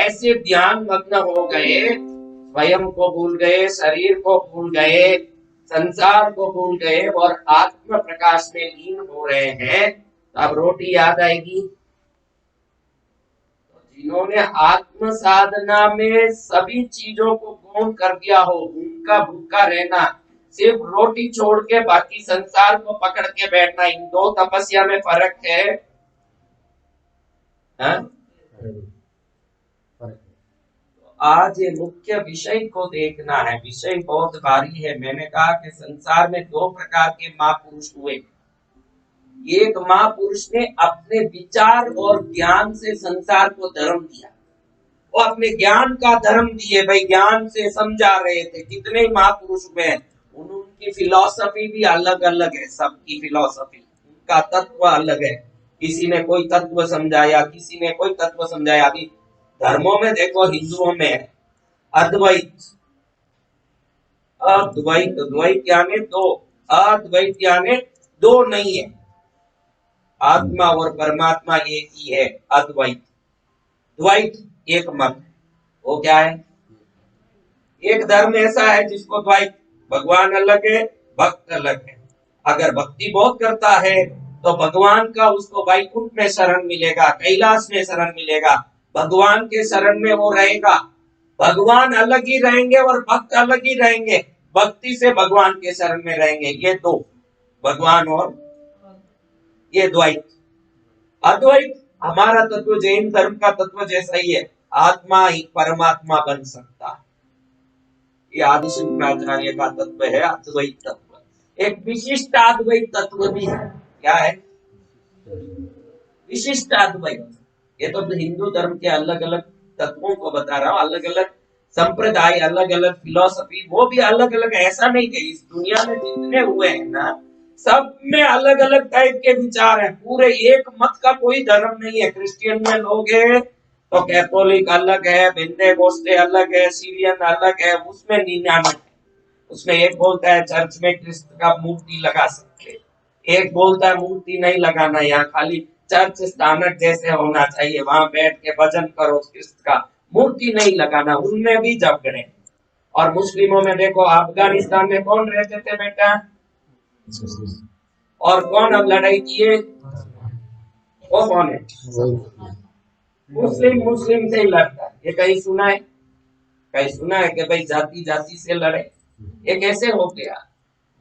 ऐसे ध्यान मग्न हो गए, स्वयं को भूल गए, शरीर को भूल गए, संसार को भूल गए और आत्म प्रकाश में लीन हो रहे हैं। अब रोटी याद आएगी। जिन्होंने आत्म साधना में सभी चीजों को गौण कर दिया हो, उनका भूखा रहना, सिर्फ रोटी छोड़ के बाकी संसार को पकड़ के बैठना, इन दो तपस्या में फर्क है। आज ये मुख्य विषय को देखना है। विषय बहुत भारी है। मैंने कहा कि संसार में दो प्रकार के महापुरुष हुए। एक महापुरुष ने अपने विचार और ज्ञान से संसार को धर्म दिया, वो अपने ज्ञान का धर्म दिए, भाई ज्ञान से समझा रहे थे। कितने महापुरुष हुए, उनकी फिलॉसफी भी अलग अलग है। सबकी फिलॉसफी, उनका तत्व अलग है। किसी ने कोई तत्व समझाया, किसी ने कोई तत्व समझाया। अभी धर्मों में देखो, हिंदुओं में अद्वैत, अद्वैत, द्वैत यानी दो, अद्वैत यानी दो नहीं है, आत्मा और परमात्मा एक ही है, अद्वैत। द्वैत एक मत, वो क्या है? एक धर्म ऐसा है जिसको द्वैत, भगवान अलग है, भक्त अलग है। अगर भक्ति बहुत करता है तो भगवान का उसको वैकुंठ में शरण मिलेगा, कैलाश में शरण मिलेगा, भगवान के शरण में वो रहेगा। भगवान अलग ही रहेंगे और भक्त अलग ही रहेंगे, भक्ति से भगवान के शरण में रहेंगे। ये दो, भगवान और ये द्वैत। अद्वैत हमारा तत्व जैन धर्म का तत्व जैसा ही है, आत्मा ही परमात्मा बन सकता है। ये आदि शंकराचार्य का तत्व है, अद्वैत तत्व। एक विशिष्ट अद्वैत तत्व भी है। क्या है? विशिष्ट अद्वैत। ये तो हिंदू धर्म के अलग अलग तत्वों को बता रहा हूँ, अलग अलग संप्रदाय, अलग अलग फिलॉसफी, वो भी अलग अलग। ऐसा नहीं कि इस दुनिया में जितने हुए हैं ना, सब में अलग अलग टाइप के विचार हैं। पूरे एक मत का कोई धर्म नहीं है। क्रिश्चियन में लोग हैं तो कैथोलिक अलग है, पेंटेकोस्टे अलग है, सीरियन अलग है, उसमें 99 है। उसमें एक बोलता है चर्च में कृष्ण का मूर्ति लगा सकते, एक बोलता है मूर्ति नहीं लगाना, यहाँ खाली चर्च स्थानक जैसे होना चाहिए, वहां बैठ के भजन करो कृष्ण का, मूर्ति नहीं लगाना। उनमें भी झगड़े। और मुस्लिमों में देखो, अफगानिस्तान में कौन रहते थे बेटा, और कौन अब लड़ाई किए, वो कौन है? मुस्लिम मुस्लिम से ही लड़ता है। ये कहीं सुना है? कहीं सुना है कि भाई जाति जाति से लड़े? ये कैसे हो गया?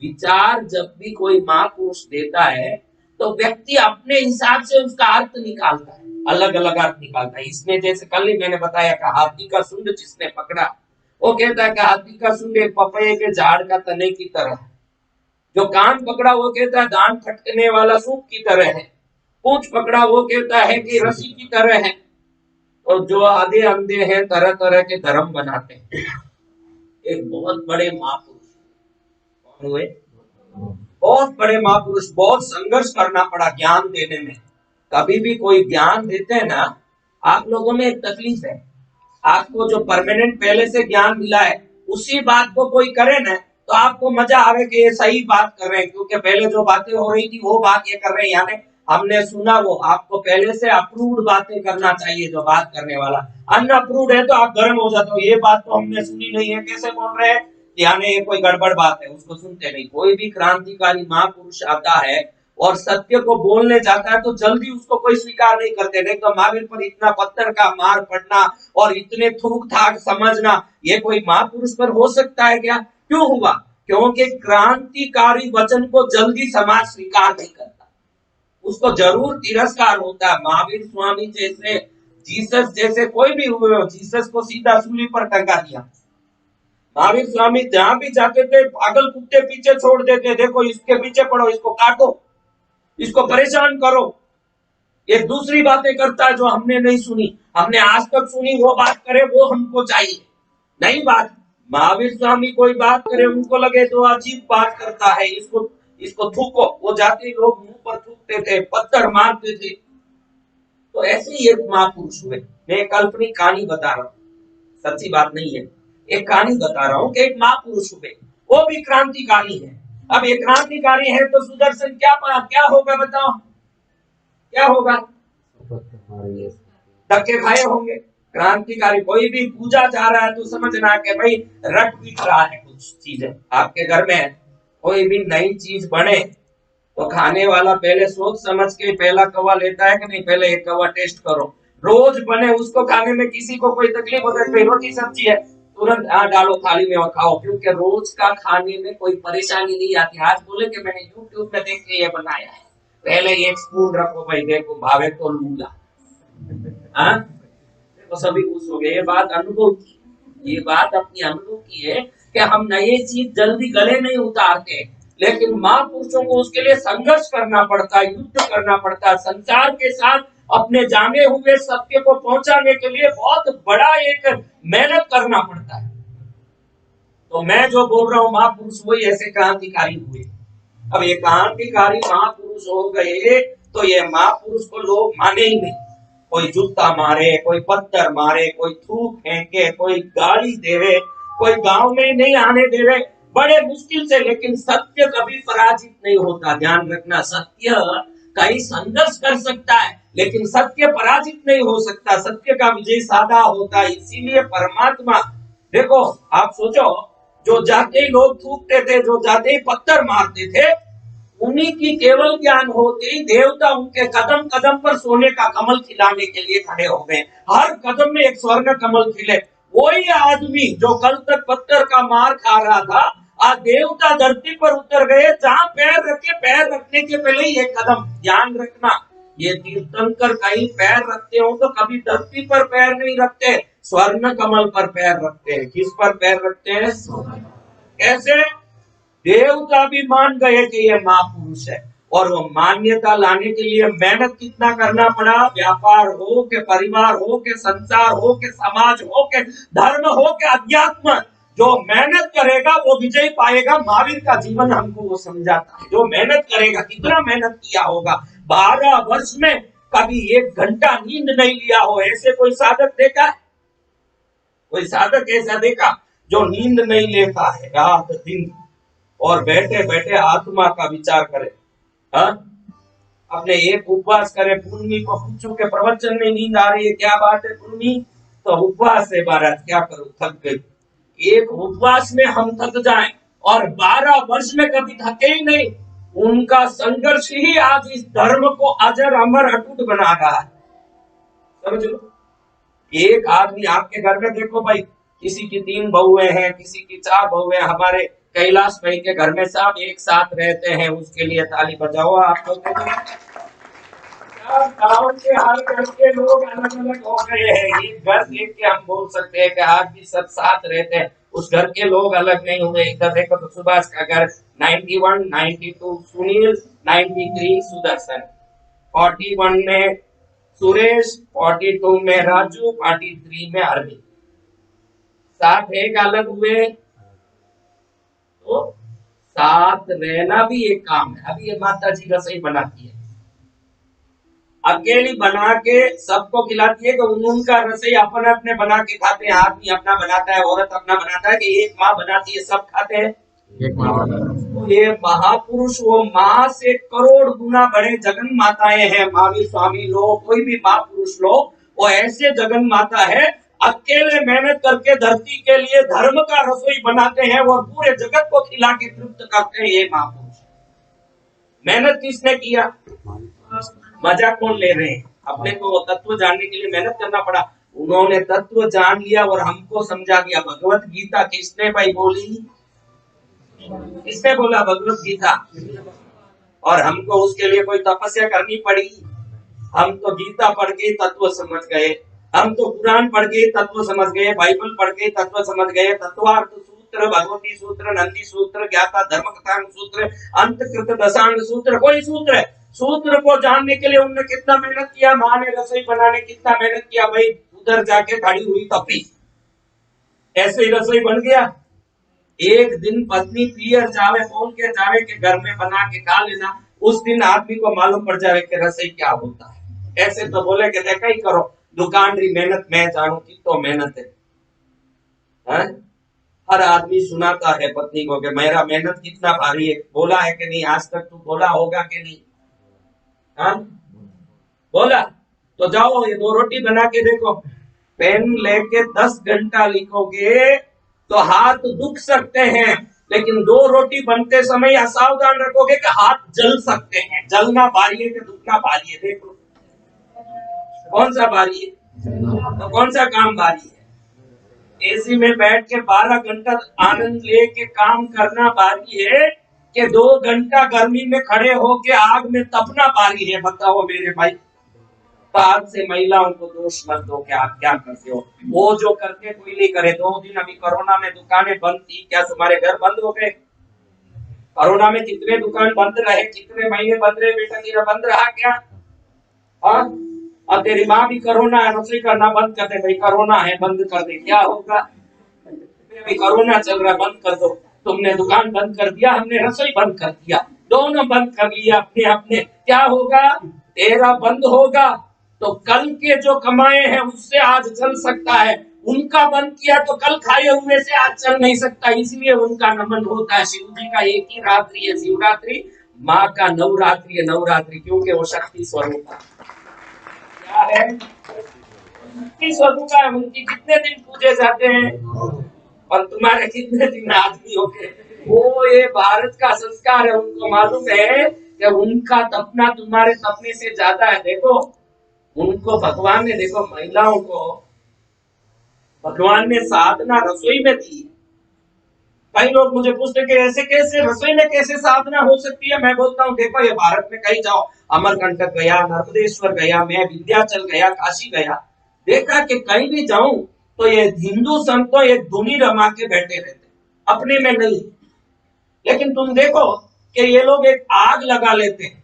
विचार जब भी कोई महापुरुष देता है तो व्यक्ति अपने हिसाब से उसका अर्थ निकालता है, अलग अलग अर्थ निकालता है। इसमें जैसे कल ही मैंने बताया कि हाथी का सूंड जिसने पकड़ा, वो कहता है कि हाथी का सूंड एक पपैये के झाड़ का तने की तरह है। जो कान पकड़ा वो कहता है दान खटकने वाला सूप की तरह है। पूंछ पकड़ा वो कहता है कि रस्सी की तरह है। और जो आधे अंधे हैं तरह तरह के धर्म बनाते हैं। एक बहुत बड़े महापुरुष कौन हुए? बहुत बड़े महापुरुष। बहुत संघर्ष करना पड़ा ज्ञान देने में। कभी भी कोई ज्ञान देते हैं ना, आप लोगों में एक तकलीफ है, आपको जो परमानेंट पहले से ज्ञान मिला है उसी बात को कोई करे ना तो आपको मजा आवे कि ये सही बात कर रहे हैं, क्योंकि पहले जो बातें हो रही थी वो बात ये कर रहे हैं, यानी हमने सुना वो। आपको पहले से अप्रूव्ड बातें करना चाहिए जो बात करने वाला। अनअप्रूव्ड है तो आप गर्म हो जाते हो, ये बात तो हमने सुनी नहीं है, कैसे बोल रहे हैं, यानी ये कोई गड़बड़ बात है, उसको सुनते नहीं। कोई भी क्रांतिकारी महापुरुष आता है और सत्य को बोलने जाता है तो जल्दी उसको कोई स्वीकार नहीं करते। नहीं तो महावीर पर इतना पत्थर का मार पड़ना और इतने थूक थाक समझना, ये कोई महापुरुष पर हो सकता है क्या? क्यों हुआ? क्योंकि क्रांतिकारी वचन को जल्दी समाज स्वीकार नहीं करता, उसको जरूर तिरस्कार होता है। महावीर स्वामी जैसे, जीसस जैसे कोई भी हुए हो, जीसस को सीधा सूली पर टंगा दिया। महावीर स्वामी जहां भी जाते थे पागल कुत्ते पीछे छोड़ देते, देखो इसके पीछे पड़ो, इसको काटो, इसको परेशान करो। ये दूसरी बातें करता है जो हमने नहीं सुनी, हमने आज तक सुनी वो बात करे, वो हमको चाहिए। नहीं बात, महावीर स्वामी कोई बात करे उनको लगे तो अजीब बात करता है, इसको थूको। वो जाते लोग मुंह पर थूकते थे, पत्थर मारते थे। तो ऐसे ही एक महापुरुष हुए। मैं एक काल्पनिक कहानी बता रहा हूँ, सच्ची बात नहीं है, एक कहानी बता रहा हूँ कि एक महापुरुष हुए, वो भी क्रांतिकारी है। अब एक क्रांतिकारी है तो सुदर्शन क्या होगा बताओ, क्या होगा? धक्के खाए होंगे, क्रांतिकारी कोई भी पूजा जा रहा है तो समझना कि भाई रट पीट रहा है कुछ चीजें। आपके घर में कोई भी नई चीज बने तो खाने वाला पहले सोच समझ के पहला कवा लेता है कि नहीं, पहले एक कवा टेस्ट करो। रोज बने उसको खाने में किसी को कोई तकलीफ होता है, रोटी सब्जी है तुरंत डालो थाली में और खाओ, क्योंकि रोज का खाने में कोई परेशानी नहीं आती। आज बोले कि मैंने यूट्यूब में देख के ये बनाया है, पहले एक स्पून रखो भाई, देखो भावे तो लूंगा। हाँ, तो सभी खुश हो गए। ये बात अनुभव की, ये बात अपनी अनुभव की है कि हम नई चीज जल्दी गले नहीं उतारते, लेकिन महापुरुषों को उसके लिए संघर्ष करना पड़ता है, युद्ध करना पड़ता है। संसार के साथ अपने जाने हुए सत्य को पहुंचाने के लिए बहुत बड़ा एक मेहनत करना पड़ता है। तो मैं जो बोल रहा हूँ महापुरुष वही ऐसे क्रांतिकारी हुए। अब ये क्रांतिकारी महापुरुष हो गए तो ये महापुरुष को लोग माने ही नहीं। कोई जूता मारे, कोई पत्थर मारे, कोई थूक फेंके, कोई गाली देवे, कोई गांव में नहीं आने देवे, बड़े मुश्किल से, लेकिन सत्य कभी पराजित नहीं होता। ध्यान रखना, सत्य कहीं संघर्ष कर सकता है लेकिन सत्य पराजित नहीं हो सकता। सत्य का विजय सादा होता है। इसीलिए परमात्मा, देखो आप सोचो, जो जाते ही लोग थूकते थे, जो जाते ही पत्थर मारते थे, उन्हीं की केवल ज्ञान होते ही देवता उनके कदम कदम पर सोने का कमल खिलाने के लिए खड़े हो गए। हर कदम में एक स्वर्ण कमल खिले। वही आदमी जो कल तक पत्थर का मार खा रहा था, आज देवता धरती पर उतर गए। जहां पैर रखे, पैर रखने के पहले ही एक कदम। ध्यान रखना, ये तीर्थंकर कहीं पैर रखते हो तो कभी धरती पर पैर नहीं रखते, स्वर्ण कमल पर पैर रखते हैं। किस पर पैर रखते हैं? कैसे? देवता भी मान गए कि ये महापुरुष है, और वो मान्यता लाने के लिए मेहनत कितना करना पड़ा। व्यापार हो के परिवार हो के संसार हो के समाज हो के धर्म हो के अध्यात्म, जो मेहनत करेगा वो विजय पाएगा। महावीर का जीवन हमको वो समझाता है। जो मेहनत करेगा, कितना मेहनत किया होगा। 12 वर्ष में कभी 1 घंटा नींद नहीं लिया हो, ऐसे कोई साधक देखा है? कोई साधक ऐसा देखा जो नींद नहीं लेता है रात दिन, और बैठे बैठे आत्मा का विचार करे? हाँ, अपने एक उपवास करे। पूर्णी को पूछो के प्रवचन में नींद आ रही है, क्या बात है पूर्णी? तो उपवास है महाराज, क्या करूं, थक गई। एक उपवास में हम थक जाएं और 12 वर्ष में कभी थके ही नहीं। उनका संघर्ष ही आज इस धर्म को अजर अमर अटूट बना रहा है। समझ लो, एक आदमी आपके घर में देखो भाई, किसी की 3 बहुएं हैं, किसी की 4 बहुएं। हमारे कैलाश भाई के घर में सब एक साथ रहते हैं, उसके लिए ताली बजाओ आप लोग। गांव के हर घर के लोग अलग अलग हो गए हैं। ये घर देख के हम बोल सकते हैं कि आज भी सब साथ रहते हैं। उस घर के लोग अलग नहीं हुए। इधर देखो तो सुभाष का घर 91, 92 सुनील, 93 सुदर्शन, 41 में सुरेश, 42 में राजू, 43 में अरविंद। 7 एक अलग हुए तो साथ रहना भी एक काम है। अभी ये माता जी रसोई बनाती है, अकेली बना के सबको खिलाती है कि उनका रसोई अपने अपने बना के खाते हैं। आदमी अपना बनाता है, औरत अपना बनाता है, कि एक माँ बनाती है सब खाते हैं। तो ये महापुरुष वो माँ से करोड़ गुना बड़े जगन माताएं हैं। महावीर स्वामी लो, कोई भी महापुरुष लो, वो ऐसे जगन माता है, अकेले मेहनत करके धरती के लिए धर्म का रसोई बनाते हैं और पूरे जगत को खिला के तृप्त करते हैं। ये महापुरुष। मेहनत किसने किया? मजा कौन ले रहे हैं? अपने को तत्व जानने के लिए मेहनत करना पड़ा। उन्होंने तत्व जान लिया और हमको समझा दिया। भगवत गीता किसने भाई बोली? किसने बोला भगवत गीता? और हमको उसके लिए कोई तपस्या करनी पड़ी? हम तो गीता पढ़ के तत्व समझ गए, हम तो कुरान पढ़ के तत्व समझ गए, बाइबल पढ़ के तत्व समझ गए। तत्वार्थ सूत्र, भगवती सूत्र, नंदी सूत्र, ज्ञाता धर्म कथांग सूत्र, अंतकृत दशांग सूत्र, कोई सूत्र है। सूत्र को जानने के लिए उन्होंने कितना मेहनत किया। माँ ने रसोई बनाने कितना मेहनत किया भाई, उधर जाके खड़ी हुई तपी, ऐसे ही रसोई बन गया। एक दिन पत्नी पियर जावे, बोल के जावे के घर में बना के खा लेना, उस दिन आदमी को मालूम पड़ जावे कि रसोई क्या होता है। ऐसे तो बोले कि देखा ही करो, दुकान री मेहनत मैं जानू की तो मेहनत है। हर आदमी सुनाता है पत्नी को कि मेरा मेहनत कितना भारी है। बोला है कि नहीं आज तक? तू बोला होगा कि नहीं? हाँ बोला तो जाओ ये 2 रोटी बना के देखो। पेन लेके 10 घंटा लिखोगे तो हाथ दुख सकते हैं, लेकिन 2 रोटी बनते समय असावधान रखोगे कि हाथ जल सकते हैं। जलना भारी है कि दुखना भारी है? देखो कौन सा भारी है, तो कौन सा काम भारी है? एसी में बैठ के 12 घंटा आनंद लेके काम करना भारी है कि 2 घंटा गर्मी में खड़े होके आग में तपना भारी है? बताओ मेरे भाई। तो आज से महिलाओं को दोष मत दो कि आप क्या करते हो, वो जो करते कोई नहीं करे। 2 दिन अभी कोरोना में दुकानें बंद थी, क्या तुम्हारे घर बंद हो गए? कोरोना में कितने दुकान बंद रहे, कितने महीने बंद रहे बेटा? तेरा बंद रहा क्या? हाँ, अब तेरी माँ भी कोरोना है, रसोई करना बंद कर दे भाई, कोरोना है बंद कर दे, क्या होगा? अभी कोरोना चल रहा है बंद कर दो। तुमने दुकान बंद कर दिया, हमने रसोई बंद कर दिया, दोनों बंद कर लिया अपने अपने, क्या होगा? तेरा बंद होगा तो कल के जो कमाए हैं उससे आज चल सकता है, उनका बंद किया तो कल खाए हुए से आज चल नहीं सकता, इसलिए उनका नमन होता है। शिव जी का एक ही रात्रि है शिवरात्रि, माँ का नवरात्रि है नवरात्रि, क्योंकि वो शक्ति स्वरूप क्या है, शक्ति स्वरूप है। उनकी कितने दिन पूजे जाते हैं और तुम्हारे कितने दिन आदमी हो गए? वो ये भारत का संस्कार है, उनको मालूम है कि उनका तपना तुम्हारे तपने से ज्यादा है। देखो उनको भगवान ने, देखो महिलाओं को भगवान ने साधना रसोई में दी। कई लोग मुझे पूछते कि ऐसे कैसे रसोई में कैसे साधना हो सकती है? मैं बोलता हूँ देखो ये भारत में कहीं जाओ, अमरकंटक गया, नर्मदेश्वर गया, मैं विंध्याचल गया, काशी गया, देखा कि कहीं भी जाऊं तो ये हिंदू संत तो एक धुनी रमा के बैठे रहते, अपने में नहीं। लेकिन तुम देखो कि ये लोग एक आग लगा लेते हैं,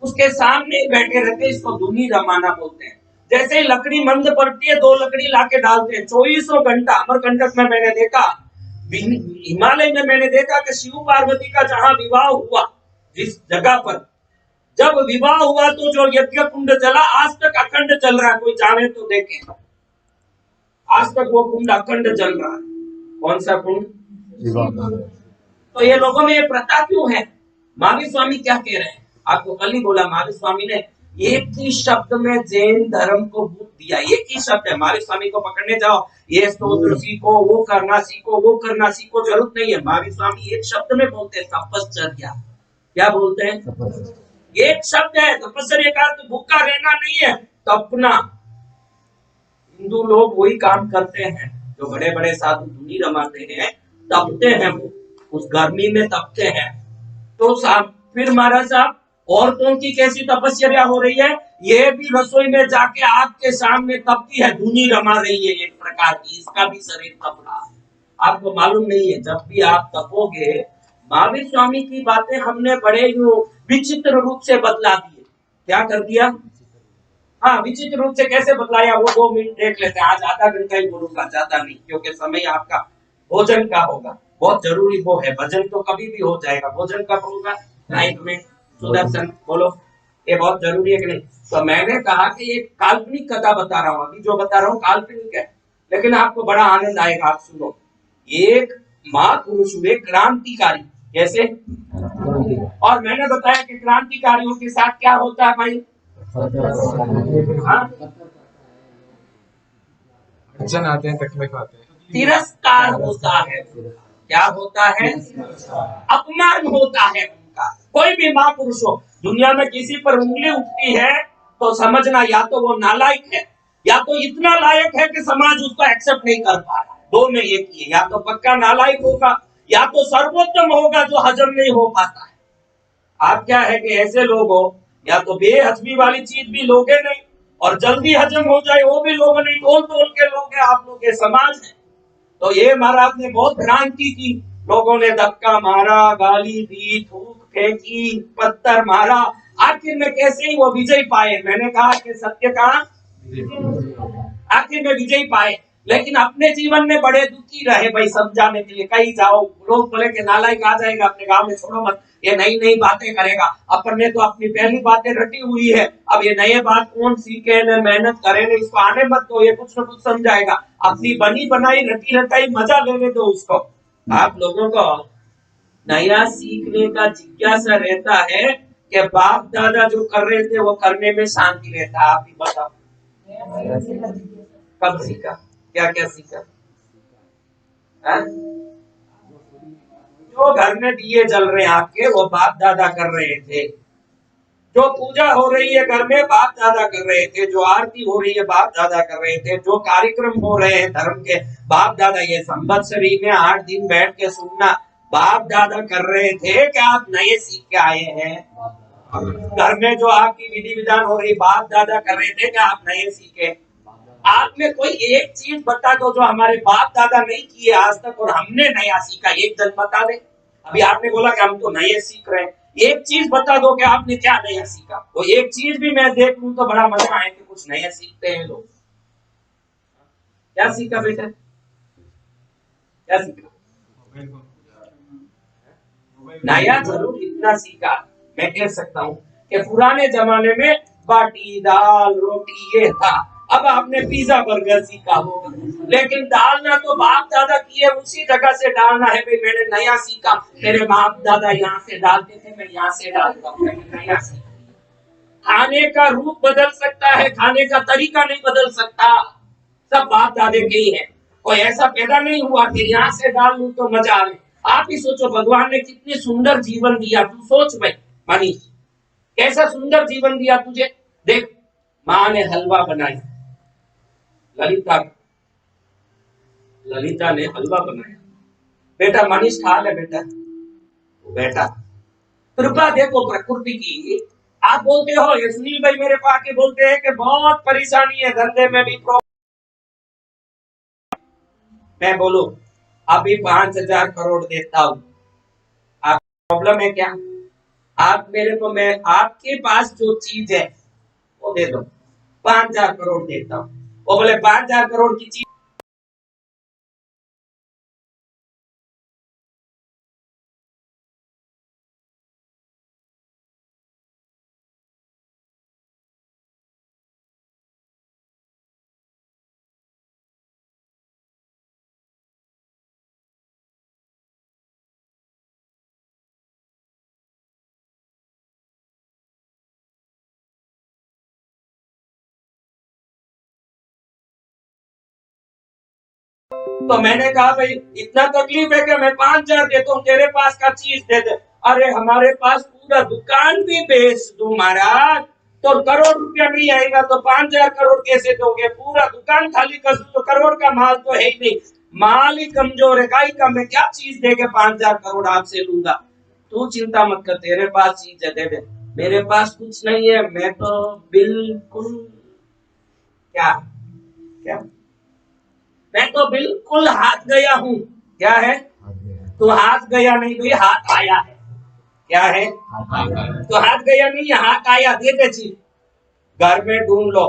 उसके सामने ही बैठे रहते, इसको धुनी रमाना बोलते हैं। जैसे ही लकड़ी मंद पड़ती है 2 लकड़ी लाके डालते हैं, 24 घंटा। अमरकंटक में मैंने देखा, हिमालय में मैंने देखा कि शिव पार्वती का जहां विवाह हुआ, जिस जगह पर जब विवाह हुआ तो जो यज्ञ कुंड जला आज तक अखंड चल रहा है, कोई जाने तो देखे, आज तक वो कुंड अखंड चल रहा है। कौन सा कुंड? तो ये लोगों में ये प्रथा क्यों है? महावीर स्वामी क्या कह रहे हैं? आपको कल ही बोला, महावीर स्वामी ने एक ही शब्द में जैन धर्म को भूत दिया। एक ही शब्द है, महावीर स्वामी को पकड़ने जाओ, ये स्तोत्र सीखो, वो करना सीखो, वो करना सीखो, जरूरत नहीं है। महावीर स्वामी एक शब्द में बोलते हैं, तपश्चर्या। क्या बोलते हैं? एक शब्द है तपस्या का, तो भूखा रहना नहीं है, तपना। हिंदू लोग वही काम करते हैं, जो बड़े बड़े साधु धुनी रमाते हैं, तपते हैं, वो उस गर्मी में तपते हैं। तो साहब फिर महाराज साहब औरतों की कैसी तपस्या हो रही है? ये भी रसोई में जाके आग के सामने तपती है, धुनी रमा रही है एक प्रकार की, इसका भी शरीर तप रहा है। आपको मालूम नहीं है, जब भी आप तपोगे, महावीर स्वामी की बातें हमने बड़े विचित्र रूप से बदला दिए। क्या कर दिया? हाँ, विचित्र रूप से कैसे बदलाया वो 2 मिनट देख लेते हैं। आज आधा घंटा ही बोलूंगा, ज्यादा नहीं, क्योंकि समय आपका भोजन का होगा, बहुत जरूरी वो है। भजन तो कभी भी हो जाएगा, भोजन कब होगा? 9 मिनट। सुदर्शन बोलो, ये बहुत जरूरी है कि नहीं? तो मैंने कहा कि ये काल्पनिक कथा बता रहा हूँ, अभी जो बता रहा हूँ काल्पनिक है, लेकिन आपको बड़ा आनंद आएगा। आप सुनो, एक महापुरुष हुए क्रांतिकारी, कैसे? और मैंने बताया कि क्रांतिकारियों के साथ क्या होता है भाई? अड़चन आते हैं, तकलीफ आते हैं, तिरस्कार होता है। क्या होता है? अपमान होता है उनका। कोई भी महापुरुष हो, दुनिया में किसी पर उंगली उठती है तो समझना या तो वो नालायक है, या तो इतना लायक है कि समाज उसको एक्सेप्ट नहीं कर पा रहा। 2 में एक ही है, या तो पक्का नालायक होगा, या तो सर्वोत्तम होगा जो हजम नहीं हो पाता है। आप क्या है कि ऐसे लोग हो, या तो बेहजमी वाली चीज भी लोगे नहीं, और जल्दी हजम हो जाए वो भी लोग नहीं, तोल तोल के लोग हैं आप लोग, ये समाज है। तो ये महाराज ने बहुत क्रांति की, लोगों ने धक्का मारा, गाली दी, थूक फेंकी, पत्थर मारा, आखिर में कैसे ही वो विजय पाए। मैंने कहा कि सत्य का आखिर में विजय पाए, लेकिन अपने जीवन में बड़े दुखी रहे भाई। समझाने के लिए कहीं जाओ, लोग बोले कि नालायक आ जाएगा अपने गांव में, छोड़ो मत, ये नई नई बातें करेगा, अपन ने तो अपनी पहली बातें रटी हुई है, अब ये नए बात कौन सीखे न मेहनत करे न, इसको आने मत दो, ये कुछ न कुछ समझाएगा, अपनी बनी बनाई रटी रटाई मजा लेने दो उसको। आप लोगों को नया सीखने का जिज्ञासा रहता है कि बाप दादा जो कर रहे थे वो करने में शांति रहता है। आप ही बताओ, कब सीखा? क्या क्या सीखा? हाँ? जो घर में दिए जल रहे हैं आपके, वो बाप दादा कर रहे थे। जो पूजा हो रही है घर में, बाप दादा कर रहे थे। जो आरती हो रही है, बाप दादा कर रहे थे। जो कार्यक्रम हो रहे हैं धर्म के, बाप दादा, ये संवत्सरी में 8 दिन बैठ के सुनना, बाप दादा कर रहे थे। क्या आप नए सीख के आए हैं? घर में जो आपकी विधि विधान हो रही, बाप दादा कर रहे थे। क्या आप नए सीखे? आप में कोई एक चीज बता दो जो हमारे बाप दादा नहीं किए आज तक और हमने नया सीखा, एक जन बता दे। अभी आपने बोला कि हम तो नए सीख रहे हैं, एक चीज बता दो कि आपने क्या नया सीखा। तो एक चीज भी मैं देख लूं तो बड़ा मजा आए कि कुछ नया सीखते हैं लोग। क्या सीखा बेटा? क्या सीखा? नया जरूर इतना सीखा, मैं कह सकता हूँ कि पुराने जमाने में बाटी दाल रोटी ये था। अब आपने पिज्जा बर्गर सीखा होगा, लेकिन डालना तो बाप दादा किए उसी जगह से डालना है। भाई मैंने नया सीखा, मेरे बाप दादा यहाँ से डालते थे, मैं यहाँ से डालता हूँ, नया सीखा। खाने का रूप बदल सकता है, खाने का तरीका नहीं बदल सकता। सब बाप दादे के ही है। कोई ऐसा पैदा नहीं हुआ कि यहाँ से डाल लूं तो मजा आए। आप ही सोचो, भगवान ने कितनी सुंदर जीवन दिया। तू सोच भाई मनीष, कैसा सुंदर जीवन दिया तुझे। देख, माँ ने हलवा बनाया, ललिता ललिता ने हलवा बनाया। बेटा मनीष खा ले बेटा। बेटा कृपा देखो प्रकृति की। आप बोलते हो, ये सुनील भाई मेरे को आके बोलते हैं कि बहुत परेशानी है, धंधे में भी प्रॉब्लम। मैं बोलू अभी 5,000 करोड़ देता हूं, आप प्रॉब्लम है क्या? आप मेरे को, मैं आपके पास जो चीज है वो दे दो, 5,000 करोड़ देता हूं। वो बोले 5,000 करोड़ की चीज तो मैंने कहा भाई इतना तकलीफ है कि मैं 5,000 देता हूँ, तेरे पास का चीज दे दे। अरे हमारे पास पूरा दुकान भी बेच दूं महाराज तो करोड़ रुपया नहीं आएगा, तो 5,000 करोड़ कैसे दोगे? पूरा दुकान खाली कर दूं तो करोड़ का माल तो है ही नहीं। माल ही कमजोर है, काई का मैं क्या चीज दे के 5,000 करोड़ आपसे लूंगा। तू चिंता मत कर, तेरे पास चीज है, दे दे। मेरे पास कुछ नहीं है, मैं तो बिल्कुल क्या क्या मैं तो बिल्कुल हाथ गया हूँ। क्या है? तो हाथ गया नहीं भाई, हाथ आया है। क्या है? तो हाथ गया नहीं, हाथ आया। दे दे चीज, घर में ढूंढ लो।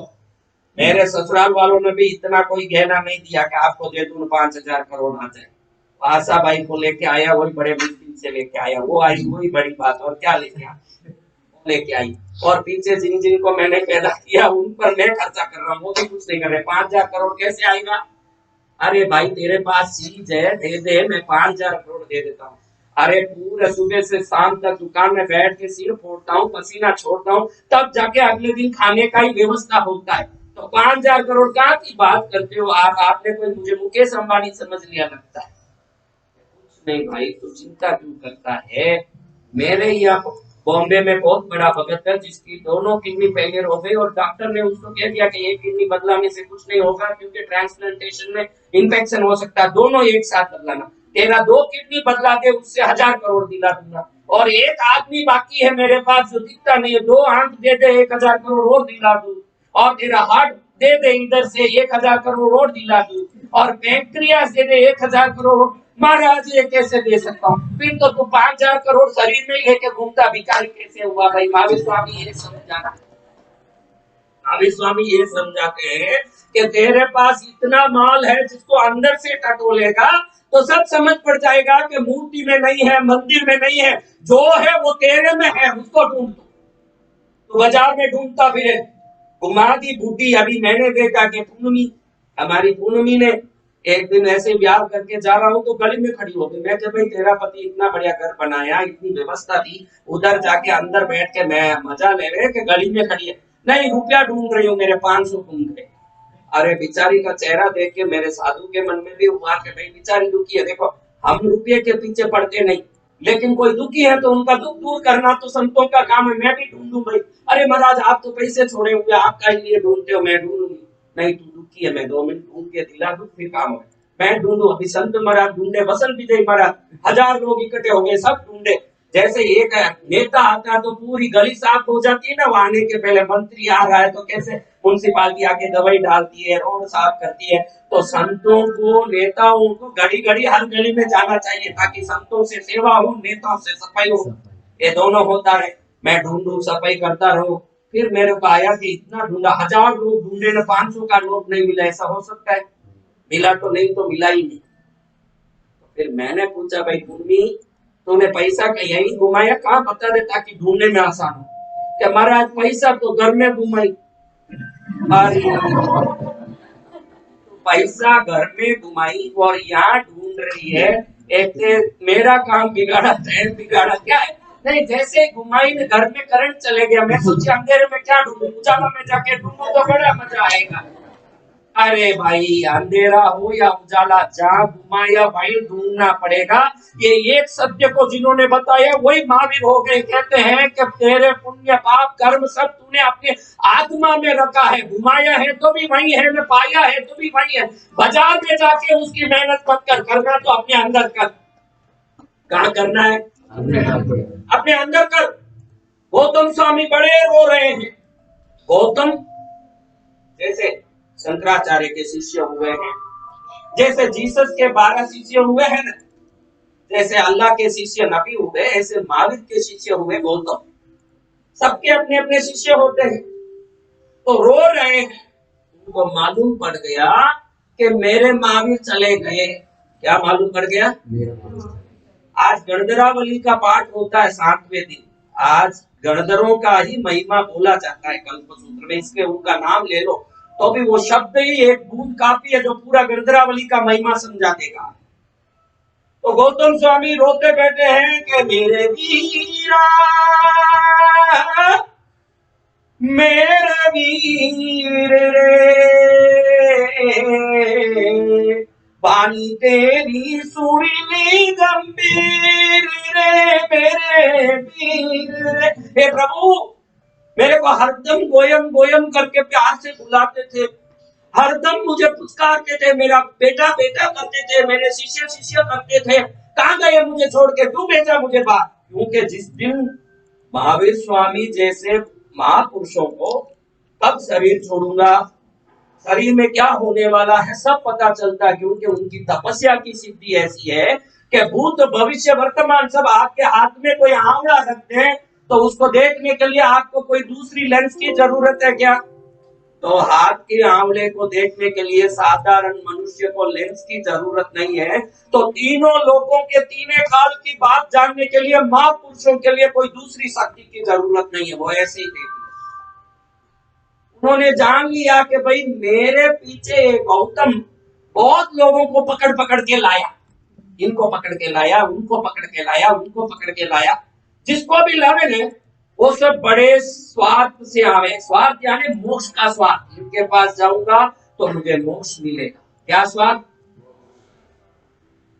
मेरे ससुराल वालों ने भी इतना कोई गहना नहीं दिया कि आपको दे दूं 5,000 करोड़ आ जाए। आशा भाई को लेके आया, वही बड़े मुश्किल से लेके आया, वो आई वही बड़ी बात। और क्या लेके आया? लेके आई। और पीछे जिन जिन को मैंने पैदा किया उन पर मैं खर्चा कर रहा हूँ, वो भी कुछ नहीं कर रहे। 5,000 करोड़ कैसे आएगा? अरे भाई तेरे पास चीज है, दे दे, मैं 5,000 करोड़ दे देता हूँ। अरे पूरे सुबह से शाम तक दुकान में बैठ के सिर फोड़ता हूँ, पसीना छोड़ता हूँ, तब जाके अगले दिन खाने का ही व्यवस्था होता है। तो 5,000 करोड़ कहाँ की बात करते हो आप? आपने कोई मुझे मुकेश अंबानी समझ लिया लगता है। कुछ नहीं भाई, तू चिंता क्यों करता है? मेरे यहाँ बॉम्बे में बहुत बड़ा भगत है जिसकी दोनों किडनी फेलियर हो गई और डॉक्टर ने उसको कह दिया कि एक किडनी बदलाने से कुछ नहीं होगा क्योंकि ट्रांसप्लांटेशन में इन्फेक्शन हो सकता है, दोनों एक साथ बदलाना। तेरा 2 किडनी बदला के उससे 1,000 करोड़ दिला दूंगा। और एक आदमी बाकी है मेरे पास जो दिखता नहीं है, 2 आंख दे दे 1,000 करोड़ और दिला दूं। और तेरा हार्ट दे दे इधर से 1,000 करोड़ और दिला दूं। और पैंक्रियास दे दे 1,000 करोड़। महाराज ये कैसे दे सकता हूँ? फिर तो तू 5,000 करोड़ शरीर में लेके घूमता भिखारी कैसे हुआ भाई? महावीर स्वामी ये समझाना, महावीर स्वामी ये समझाते हैं कि तेरे पास इतना माल है जिसको अंदर से टटोलेगा तो सब समझ पड़ जाएगा कि मूर्ति में नहीं है, मंदिर में नहीं है, जो है वो तेरे में है, उसको ढूंढ दो। तो बाजार में ढूंढता फिरे, कुमारी बूटी। अभी मैंने देखा कि पूनमी, हमारी पूनमी ने एक दिन ऐसे ब्याह करके जा रहा हूँ तो गली में खड़ी हो गई। मैं कह भाई तेरा पति इतना बढ़िया घर बनाया, इतनी व्यवस्था थी, उधर जाके अंदर बैठ के मैं मजा ले रहे कि गली में खड़ी है। नहीं, रुपया ढूंढ रही हूँ, मेरे 500 घूम गए। अरे बेचारी का चेहरा देख के मेरे साधु के मन में भी हुआ कि भाई बेचारी दुखी है। देखो हम रुपये के पीछे पड़ते नहीं, लेकिन कोई दुखी है तो उनका दुख दूर करना तो संतों का काम है। मैं भी ढूंढूं भाई, अरे महाराज आप तो पैसे छोड़े हुए, आपका ही लिए ढूंढते हो, मैं ढूंढूंगी नहीं। तू दुखी है, मैं 2 मिनट ढूंढ के दिला दूं, फिर काम है। मैं ढूंढू, अभी संत महाराज ढूंढे, बसंत विजय महाराज, 1000 लोग इकट्ठे हो गए, सब ढूंढे। जैसे एक नेता आता है तो पूरी गली साफ हो जाती है ना, वो आने के पहले मंत्री आ रहा है तो कैसे म्युनिसिपालिटी आके दवाई डालती है, रोड साफ करती है। तो संतों को, नेताओं को घड़ी घड़ी हर गली में जाना चाहिए, ताकि संतों से सेवा हो, नेताओं से सफाई हो, ये दोनों होता रहे। मैं ढूंढू, सफाई करता रहूं। फिर मेरे को आया कि इतना ढूंढा, 1000 लोग ढूंढे ना, 500 का नोट नहीं मिला। ऐसा हो सकता है? मिला तो नहीं, तो मिला ही नहीं। तो फिर मैंने पूछा, भाई भूमि तूने पैसा का यही घुमाया, कहाँ बता दे ताकि ढूंढने में आसान हो। क्या महाराज पैसा तो घर में घुमाई। पैसा घर में घुमाई और यहाँ ढूंढ रही है। एक मेरा काम बिगाड़ा, ट्रेन बिगाड़ा, क्या है? नहीं, जैसे घुमाई ने घर में करंट चले गया। मैं सोची अंधेरे में क्या ढूंढूं, उजाला में जाके ढूंढूं तो बड़ा मजा आएगा। अरे भाई अंधेरा हो या उजाला, जहाँ घुमाया भाई ढूंढना पड़ेगा। ये एक सत्य को जिन्होंने बताया वही महावीर हो गए। कहते हैं कि तेरे पुण्य पाप कर्म सब तूने अपने आत्मा में रखा है, घुमाया है तो भी वही है, न पाया है तो भी वही है। बाजार में जाके उसकी मेहनत मत कर, करना तो अपने अंदर कर। कहाँ करना है? अपने अंदर कर। गौतम स्वामी बड़े रो रहे हैं। गौतम जैसे शंकराचार्य के शिष्य हुए हैं, जैसे जीसस के 12 शिष्य हुए हैं ना, जैसे अल्लाह के शिष्य नबी हुए, ऐसे महावीर के शिष्य हुए गौतम। सबके अपने अपने शिष्य होते हैं। तो रो रहे हैं। उनको मालूम पड़ गया कि मेरे महावीर चले गए। क्या मालूम पड़ गया? आज गणधरावली का पाठ होता है 7वें दिन। आज गणधरों का ही महिमा बोला जाता है कल्पसूत्र में, इसके उनका नाम ले लो तो भी वो शब्द ही एक बूंद काफी है जो पूरा गणधरावली का महिमा समझा देगा। तो गौतम स्वामी रोते बैठे हैं कि मेरे वीरा, मेरे वीर रे, बानी तेरी सुरीली गंभीर रे, मेरे वीर रे। हे प्रभु, मेरे को हरदम गोयम गोयम करके प्यार से बुलाते थे, हरदम मुझे पुचकारते थे, मेरा बेटा बेटा करते थे, मेरे शिष्य शिष्य करते थे। कहाँ गए मुझे छोड़ के, क्यों भेजा मुझे बाहर? क्योंकि जिस दिन महावीर स्वामी जैसे महापुरुषों को कब शरीर छोड़ूंगा, शरीर में क्या होने वाला है, सब पता चलता है। क्योंकि उनकी तपस्या की सिद्धि ऐसी है कि भूत भविष्य वर्तमान सब आपके हाथ में। कोई आंवला रखते हैं तो उसको देखने के लिए आपको कोई दूसरी लेंस की जरूरत है क्या? तो हाथ के आंवले को देखने के लिए साधारण मनुष्य को लेंस की जरूरत नहीं है। तो तीनों लोगों के तीनों काल की बात जानने के लिए महापुरुषों के लिए कोई दूसरी शक्ति की जरूरत नहीं है, वो ऐसे ही देख। उन्होंने जान लिया कि भाई मेरे पीछे गौतम बहुत लोगों को पकड़ पकड़ के लाया, इनको पकड़ के लाया, उनको पकड़ के लाया, उनको पकड़ के लाया। जिसको भी लावे ने वो सब बड़े स्वार्थ से आवे। स्वार्थ यानी मोक्ष का स्वार्थ। इनके पास जाऊंगा तो मुझे मोक्ष मिलेगा। क्या स्वार्थ?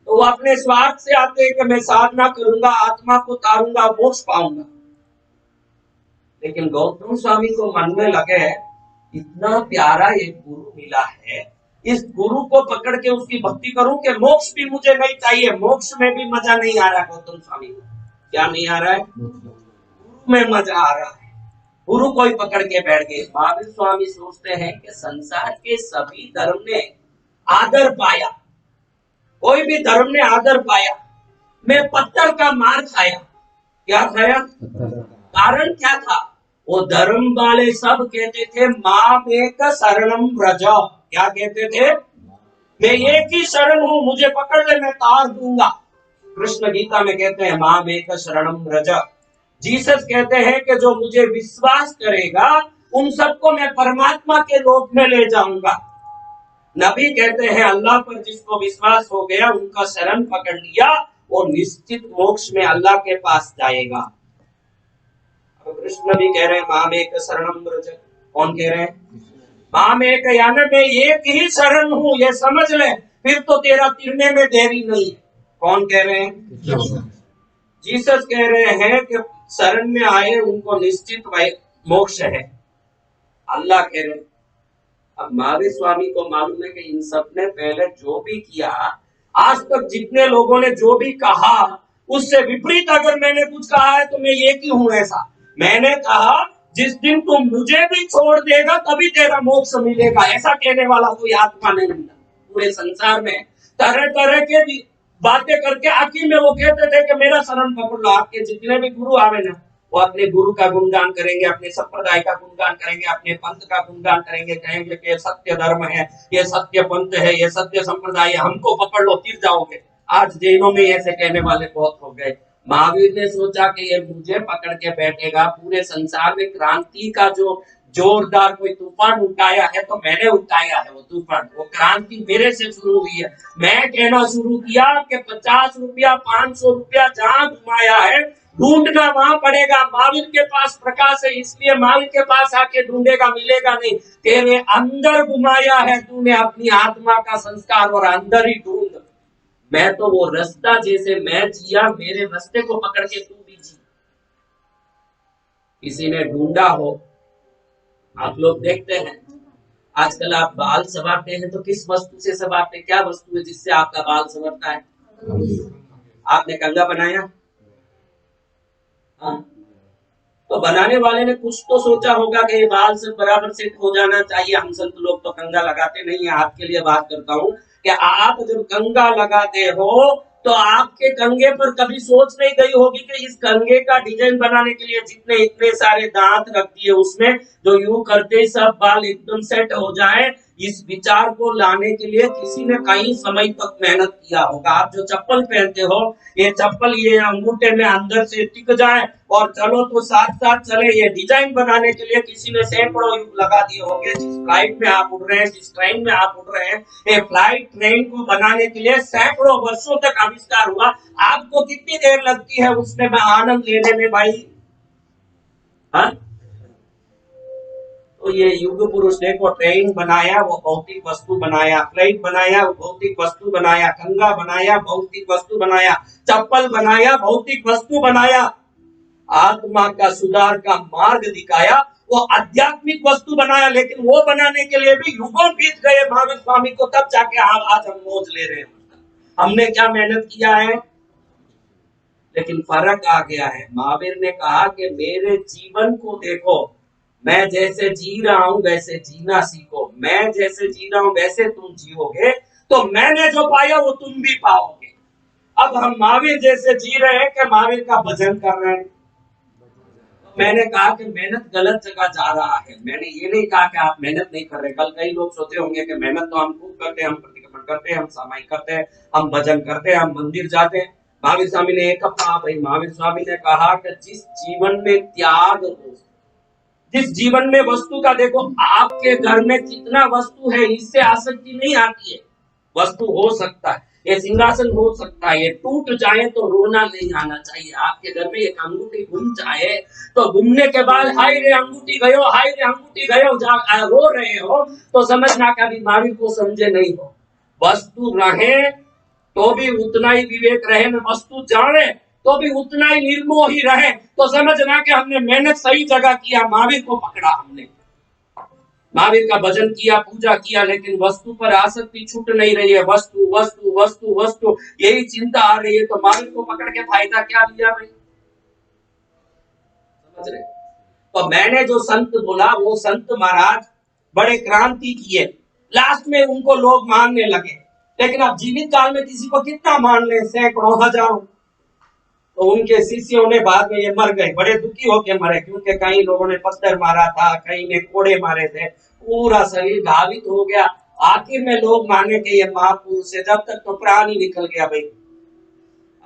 तो वो अपने स्वार्थ से आते हैं कि मैं साधना करूंगा, आत्मा को तारूंगा, मोक्ष पाऊंगा। लेकिन गौतम स्वामी को मन में लगे इतना प्यारा एक गुरु मिला है, इस गुरु को पकड़ के उसकी भक्ति करूं कि मोक्ष भी मुझे नहीं चाहिए। मोक्ष में भी मजा नहीं आ रहा गौतम स्वामी को। क्या नहीं आ रहा है? गुरु में मजा आ रहा है। गुरु को ही पकड़ के बैठ गए। महावीर स्वामी सोचते हैं कि संसार के सभी धर्म ने आदर पाया, कोई भी धर्म ने आदर पाया, मैं पत्थर का मार खाया। क्या खाया? कारण क्या था? वो धर्म वाले सब कहते थे माम एक शरणम व्रज। क्या कहते थे? मैं एक ही शरण हूं, मुझे पकड़ ले, मैं तार दूंगा। कृष्ण गीता में कहते हैं माम एक शरणम व्रज। जीसस कहते हैं कि जो मुझे विश्वास करेगा उन सबको मैं परमात्मा के लोक में ले जाऊंगा। नबी कहते हैं अल्लाह पर जिसको विश्वास हो गया, उनका शरण पकड़ लिया, वो निश्चित मोक्ष में अल्लाह के पास जाएगा। कृष्ण भी कह रहे हैं माम एक शरणम व्रज। कौन कह रहे हैं? माँ में कहा ना, मैं एक ही शरण हूं, ये समझ ले, फिर तो तेरा तिरने में देरी नहीं है। कौन कह रहे हैं? जीसस कह रहे हैं कि शरण में आए उनको निश्चित मोक्ष है। अल्लाह कह रहे हैं। अब महावीर स्वामी को मालूम है कि इन सब ने पहले जो भी किया, आज तक जितने लोगों ने जो भी कहा, उससे विपरीत अगर मैंने कुछ कहा है तो मैं एक ही हूं ऐसा। मैंने कहा जिस दिन तुम मुझे भी छोड़ देगा तभी तेरा मोक्ष मिलेगा, ऐसा कहने वाला कोई आत्मा नहीं मिला पूरे संसार में। तरह तरह के बातें करके आखिर में वो कहते थे कि मेरा शरण पकड़ लो। आपके जितने भी गुरु आवे ना, वो अपने गुरु का गुणगान करेंगे, अपने संप्रदाय का गुणगान करेंगे, अपने पंथ का गुणगान करेंगे, कहेंगे कि सत्य धर्म है, ये सत्य पंथ है, ये सत्य संप्रदाय है, हमको पकड़ लो फिर जाओगे। आज जैनों में ऐसे कहने वाले बहुत हो गए। महावीर ने सोचा कि ये मुझे पकड़ के बैठेगा, पूरे संसार में क्रांति का जो जोरदार कोई तूफान उठाया है तो मैंने उठाया है वो तूफान, वो क्रांति मेरे से शुरू हुई है। मैं कहना शुरू किया कि 50 रुपया 500 रुपया जहां घुमाया है ढूंढना वहां पड़ेगा। महावीर के पास प्रकाश है, इसलिए महावीर के पास आके ढूंढेगा, मिलेगा नहीं। तेरे अंदर घुमाया है तूने अपनी आत्मा का संस्कार, और अंदर ही ढूंढ। मैं तो वो रास्ता जैसे मैं जिया, मेरे रास्ते को पकड़ के तू भी जी। किसी ने ढूंढा हो, आप लोग देखते हैं आजकल आप बाल संवारते हैं तो किस वस्तु से संवारते हैं? क्या वस्तु है जिससे आपका बाल संवरता है? आपने कंघा बनाया? हाँ? तो बनाने वाले ने कुछ तो सोचा होगा कि ये बाल से बराबर सेट हो जाना चाहिए। हम संत लोग तो कंघा लगाते नहीं है। आपके लिए बात करता हूँ कि आप जब कंघा लगाते हो तो आपके कंघे पर कभी सोच नहीं गई होगी कि इस कंघे का डिजाइन बनाने के लिए जितने इतने सारे दांत रख दिए, उसमें जो यूं करते सब बाल एकदम सेट हो जाए, इस विचार को लाने के लिए किसी ने कई समय तक मेहनत किया होगा। आप जो चप्पल पहनते हो, ये चप्पल ये अंगूठे में अंदर से टिक जाए और चलो तो साथ साथ चले, ये डिजाइन बनाने के लिए किसी ने सैकड़ों युग लगा दिए होंगे। जिस फ्लाइट में आप उड़ रहे हैं, जिस ट्रेन में आप उड़ रहे हैं, ये फ्लाइट ट्रेन को बनाने के लिए सैकड़ों वर्षों तक आविष्कार हुआ। आपको कितनी देर लगती है उसमें आनंद लेने में भाई? हाँ? तो ये युग पुरुष देखो, ट्रेन बनाया वो भौतिक वस्तु बनाया, फ्लाइट बनाया वो भौतिक वस्तु बनाया, कंघा बनाया भौतिक वस्तु बनाया, चप्पल बनाया भौतिक वस्तु बनाया, आत्मा का सुधार का मार्ग दिखाया वो आध्यात्मिक वस्तु बनाया। लेकिन वो बनाने के लिए भी युगों बीत गए महावीर स्वामी को, तब जाके आज हम मौज ले रहे हैं। हमने क्या मेहनत किया है, लेकिन फर्क आ गया है। महावीर ने कहा कि मेरे जीवन को देखो, मैं जैसे जी रहा हूं वैसे जीना सीखो। मैं जैसे जी रहा हूं वैसे तुम जियोगे तो मैंने जो पाया वो तुम भी पाओगे। अब हम महावीर जैसे जी रहे हैं कि महावीर का भजन कर रहे हैं। मैंने कहा कि मेहनत गलत जगह जा रहा है। मैंने ये नहीं कहा कि आप मेहनत नहीं कर रहे। कल कई लोग सोचे होंगे कि मेहनत तो हम खूब करते हैं, हम प्रतिक्रमण करते हैं, हम सामायिक करते हैं, हम भजन करते हैं, हम मंदिर जाते हैं। महावीर स्वामी ने एक कहा, भाई महावीर स्वामी ने कहा कि जिस जीवन में त्याग हो, जिस जीवन में वस्तु का देखो, आपके घर में कितना वस्तु है इससे आसक्ति नहीं आती है। वस्तु हो सकता है, ये सिंहासन हो सकता है, ये टूट जाए तो रोना नहीं आना चाहिए। आपके घर में एक अंगूठी घूम जाए तो घूमने के बाद हाय रे अंगूठी गयो, हाय रे अंगूठी गयो रो रहे हो तो समझना कभी महावीर को समझे नहीं हो। वस्तु रहे तो भी उतना ही विवेक रहे, न वस्तु जाने तो भी उतना ही निर्मोह ही रहे तो समझना कि हमने मेहनत सही जगह किया, महावीर को पकड़ा हमने, महावीर का भजन किया, पूजा किया, लेकिन वस्तु पर आसक्ति छूट नहीं रही है। वस्तु वस्तु वस्तु वस्तु यही चिंता आ रही है तो महावीर को पकड़ के फायदा क्या लिया भाई? समझ रहे? तो मैंने जो संत बोला वो संत महाराज बड़े क्रांति किए, लास्ट में उनको लोग मानने लगे। लेकिन अब जीवित काल में किसी को कितना मान ले, सैकड़ों हजारों। तो उनके शिष्यों ने बाद में ये मर गए, बड़े दुखी होके मरे, क्योंकि कई लोगों ने पत्थर मारा था, कई ने कोड़े मारे थे, पूरा शरीर घावित हो गया। आखिर में लोग माने कि ये महापुरुष है। जब तक तो प्राण ही निकल गया भाई,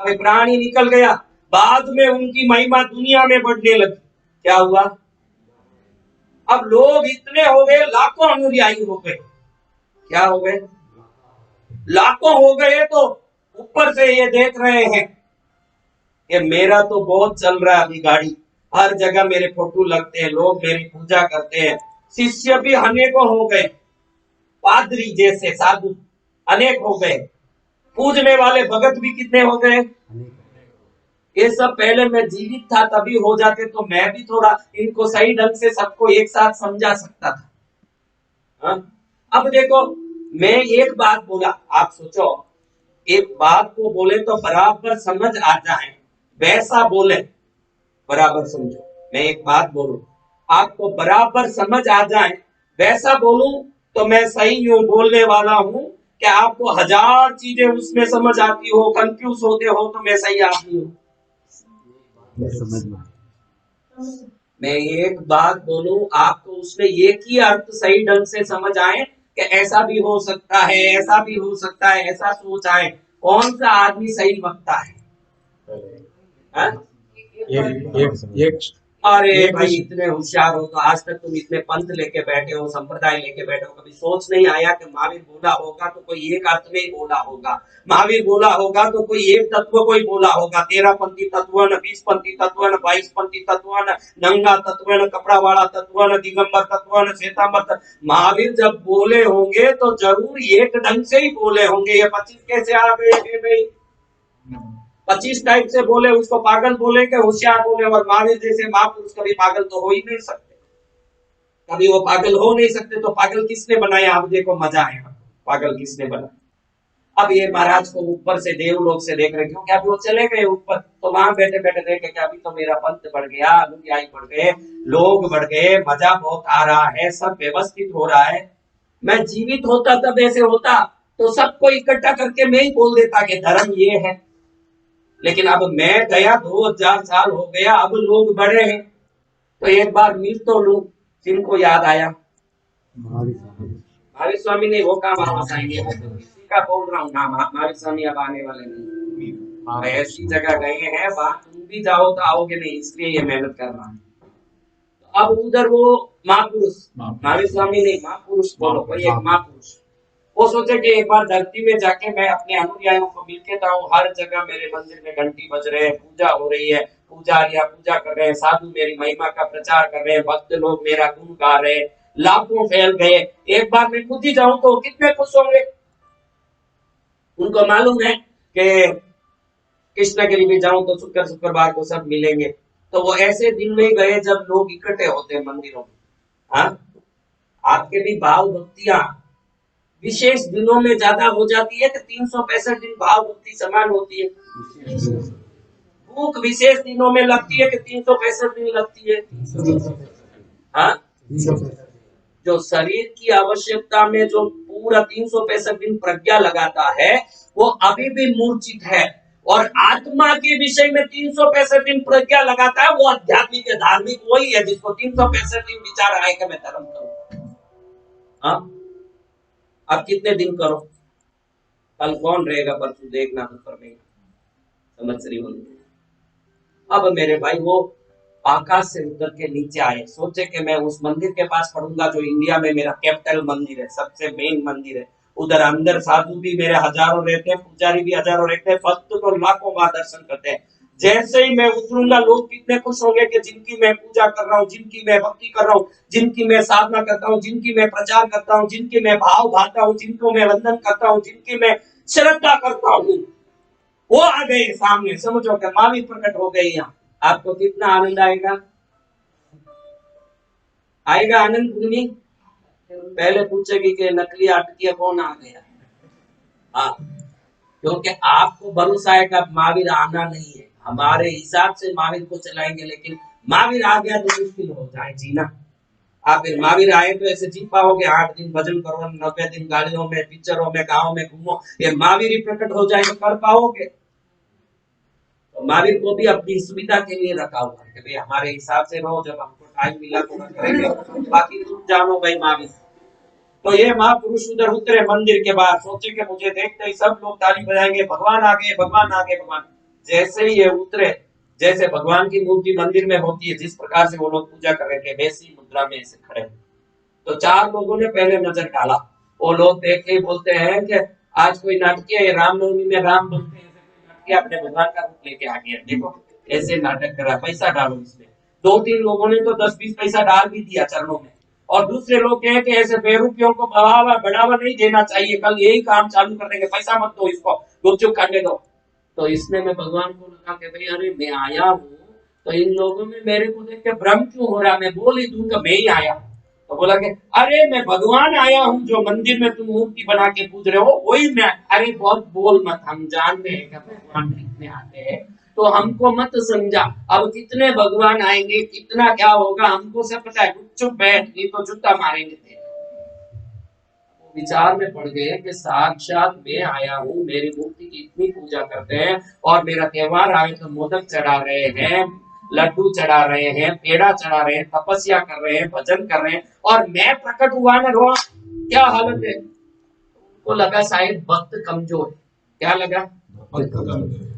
अभी प्राण ही निकल गया। बाद में उनकी महिमा दुनिया में बढ़ने लगी। क्या हुआ? अब लोग इतने हो गए, लाखों अनुयायी हो गए। क्या हो गए? लाखों हो गए। तो ऊपर से ये देख रहे हैं कि मेरा तो बहुत चल रहा है अभी गाड़ी, हर जगह मेरे फोटो लगते हैं, लोग मेरी पूजा करते हैं, शिष्य भी अनेकों हो गए, पादरी जैसे साधु अनेक हो गए, पूजने वाले भगत भी कितने हो गए। ये सब पहले मैं जीवित था तभी हो जाते तो मैं भी थोड़ा इनको सही ढंग से सबको एक साथ समझा सकता था। हाँ? अब देखो, मैं एक बात बोला, आप सोचो, एक बात को बोले तो बराबर समझ आ जाए, वैसा बोले बराबर समझो। मैं एक बात बोलूं, आपको बराबर समझ आ जाए वैसा बोलूं तो मैं सही हूं, बोलने वाला हूं। कि आपको हजार चीजें उसमें समझ आती हो, कंफ्यूज होते हो, तो मैं सही आदमी हूं। मैं एक बात बोलूं, आपको उसमें एक ही अर्थ सही ढंग से समझ आए कि ऐसा भी हो सकता है, ऐसा भी हो सकता है, ऐसा सोच आए, कौन सा आदमी सही वक्ता है? हाँ? एक अरे भाई, इतने होशियार हो तो आज तक तुम इतने पंथ लेके बैठे हो, संप्रदाय लेके बैठे हो, कभी सोच नहीं आया कि महावीर बोला होगा तो कोई एक अर्थ में ही बोला होगा, महावीर बोला होगा तो कोई एक तत्व को ही बोला होगा। 13 पंथी तत्वन, 20 पंथी तत्वन, 22 पंथी तत्वन, नंगा तत्वन, कपड़ा वाला तत्वन, दिगंबर तत्वन, श्वेतांबर। महावीर जब बोले होंगे तो जरूर एक ढंग से ही बोले होंगे। ये 25 कैसे आ गए भाई? 25 टाइप से बोले, उसको पागल बोले कि होशियार बोले? और महावीर जैसे महापुरुष कभी पागल तो हो ही नहीं सकते, कभी वो पागल हो नहीं सकते। तो पागल किसने बनाया? अब देखो मजा आएगा, पागल किसने बनाया। अब ये महाराज को ऊपर से देवलोक से देख रहे, क्योंकि अभी वो चले गए ऊपर, तो वहां बैठे बैठे देखे कि अभी तो मेरा पंथ बढ़ गया, अनुयायी बढ़ गए, लोग बढ़ गए, मजा बहुत आ रहा है, सब व्यवस्थित हो रहा है। मैं जीवित होता तब ऐसे होता तो सबको इकट्ठा करके मैं ही बोल देता कि धर्म ये है। लेकिन अब मैं गया, 2000 साल हो गया, अब लोग बड़े हैं, तो एक बार मिल तो लूं। जिनको याद आया महावीर स्वामी ने वो काम वापस आएंगे, किसी का बोल रहा हूँ नाम, महावीर स्वामी अब आने वाले नहीं। ऐसी जगह गए हैं, वहां तुम भी जाओ तो आओगे नहीं, इसलिए ये मेहनत कर रहा है। तो अब उधर वो महापुरुष, महावीर स्वामी नहीं, महापुरुष बोलो, कोई एक महापुरुष, वो सोचे कि एक बार धरती में जाके मैं अपने अनुयायियों को मिलके जाऊं। हर जगह मेरे मंदिर में घंटी बज रहे हैं, पूजा हो रही है, पुजारियां पूजा कर रहे हैं, साधु मेरी महिमा का प्रचार कर रहे हैं, भक्त लोग मेरा गुण गा रहे हैं, लाखों फैल गए। एक बार मैं खुद ही जाऊं तो कितने खुश होंगे। उनको मालूम है कि कृष्णगिरी भी जाऊं तो शुक्रवार को सब मिलेंगे। तो वो ऐसे दिन में गए जब लोग इकट्ठे होते हैं मंदिरों में। हाँ, आपके भी भाव भक्तियां विशेष दिनों में ज्यादा हो जाती है कि 365 दिन भाव भक्ति समान होती है? भूख विशेष दिनों में लगती है कि 365 दिन लगती है? हाँ, जो शरीर की आवश्यकता में जो पूरा 365 दिन प्रज्ञा लगाता है वो अभी भी मूर्छित है, और आत्मा के विषय में 365 दिन प्रज्ञा लगाता है वो आध्यात्मिक धार्मिक वही है जिसको 365 दिन विचार आए कि मैं धर्म करूं। हाँ, अब कितने दिन करो, कल कौन रहेगा, परसों देखना तो पड़ेगा। समझ रही हो? अब मेरे भाई वो आकाश से उतर के नीचे आए, सोचे कि मैं उस मंदिर के पास पढ़ूंगा जो इंडिया में मेरा कैपिटल मंदिर है, सबसे मेन मंदिर है। उधर अंदर साधु भी मेरे हजारों रहते हैं, पुजारी भी हजारों रहते हैं, भक्त तो लाखों बार दर्शन करते हैं। जैसे ही मैं उतरूंगा लोग कितने खुश होंगे कि जिनकी मैं पूजा कर रहा हूँ, जिनकी मैं भक्ति कर रहा हूँ, जिनकी मैं साधना करता हूँ, जिनकी मैं प्रचार करता हूँ, जिनकी मैं भाव भाता हूँ, जिनको मैं वंदन करता हूँ, जिनकी मैं श्रद्धा करता हूँ, वो आ गए सामने। समझो कि महावीर प्रकट हो गए यहाँ। आपको कितना आनंद आएगा? आएगा आनंद भूमि? पहले पूछेगी कि नकली आटकिया कौन आ गया। हाँ, क्योंकि आपको भरोसा है कि महावीर आना नहीं है, हमारे हिसाब से महावीर को चलाएंगे, लेकिन महावीर आ गया तो मुश्किल हो जाए जीना। आप फिर महावीर आए तो ऐसे जी पाओगे, 8 दिन भजन करो, 90 दिन गाड़ियों में, पिक्चरों में, गाँव में घूमो, ये महावीर ही प्रकट हो जाए तो कर पाओगे? महावीर को भी अपनी सुविधा के लिए रखा हुआ है कि भाई हमारे हिसाब से रहो, जब हमको टाइम मिला तो करेंगे, बाकी तुम जानो भाई महावीर। तो ये महापुरुष उधर उतरे मंदिर के बाहर, सोचे कि मुझे देखते ही सब लोग ताली बजाएंगे, भगवान आ गए, भगवान आ गए, भगवान। जैसे ही ये उतरे, जैसे भगवान की मूर्ति मंदिर में होती है जिस प्रकार से वो लोग पूजा कर रहे थे, वैसी मुद्रा में ऐसे खड़े। तो 4 लोगों ने पहले नजर डाला, वो लोग देख के बोलते हैं कि आज कोई नाटक है, रामनवमी में राम बनते हैं, अपने भगवान का रूप लेके आ गया, देखो ऐसे नाटक करा, पैसा डालो इसमें। 2-3 लोगों ने तो 10-20 पैसा डाल भी दिया चरणों में। और दूसरे लोग कहें कि ऐसे बेरूपियों को बढ़ावा नहीं देना चाहिए, कल यही काम चालू कर देंगे, पैसा मत दो इसको, गुपचुप करने दो। तो इसने में भगवान को लगा कि भाई अरे मैं आया हूँ तो इन लोगों में मेरे को देख के भ्रम क्यों हो रहा, मैं बोल ही दूंगा मैं ही आया। तो बोला कि अरे मैं भगवान आया हूँ, जो मंदिर में तुम मूर्ति बना के पूज रहे हो वही मैं। अरे बहुत बोल मत, हम जानते हैं कि भगवान कितने आते हैं, तो हमको मत समझा। अब कितने भगवान आएंगे, कितना क्या होगा हमको सब पता है, चुप बैठ, नहीं तो जूता मारेंगे तेरे। विचार में पड़ गए कि साक्षात मैं आया हूँ, मेरी मूर्ति की इतनी पूजा करते हैं, और मेरा त्योहार आए तो मोदक चढ़ा रहे हैं, लड्डू चढ़ा रहे हैं, पेड़ा चढ़ा रहे हैं, तपस्या कर रहे हैं, भजन कर रहे हैं, और मैं प्रकट हुआ ना, रो क्या हालत है। उनको लगा शायद भक्त कमजोर है। क्या लगा?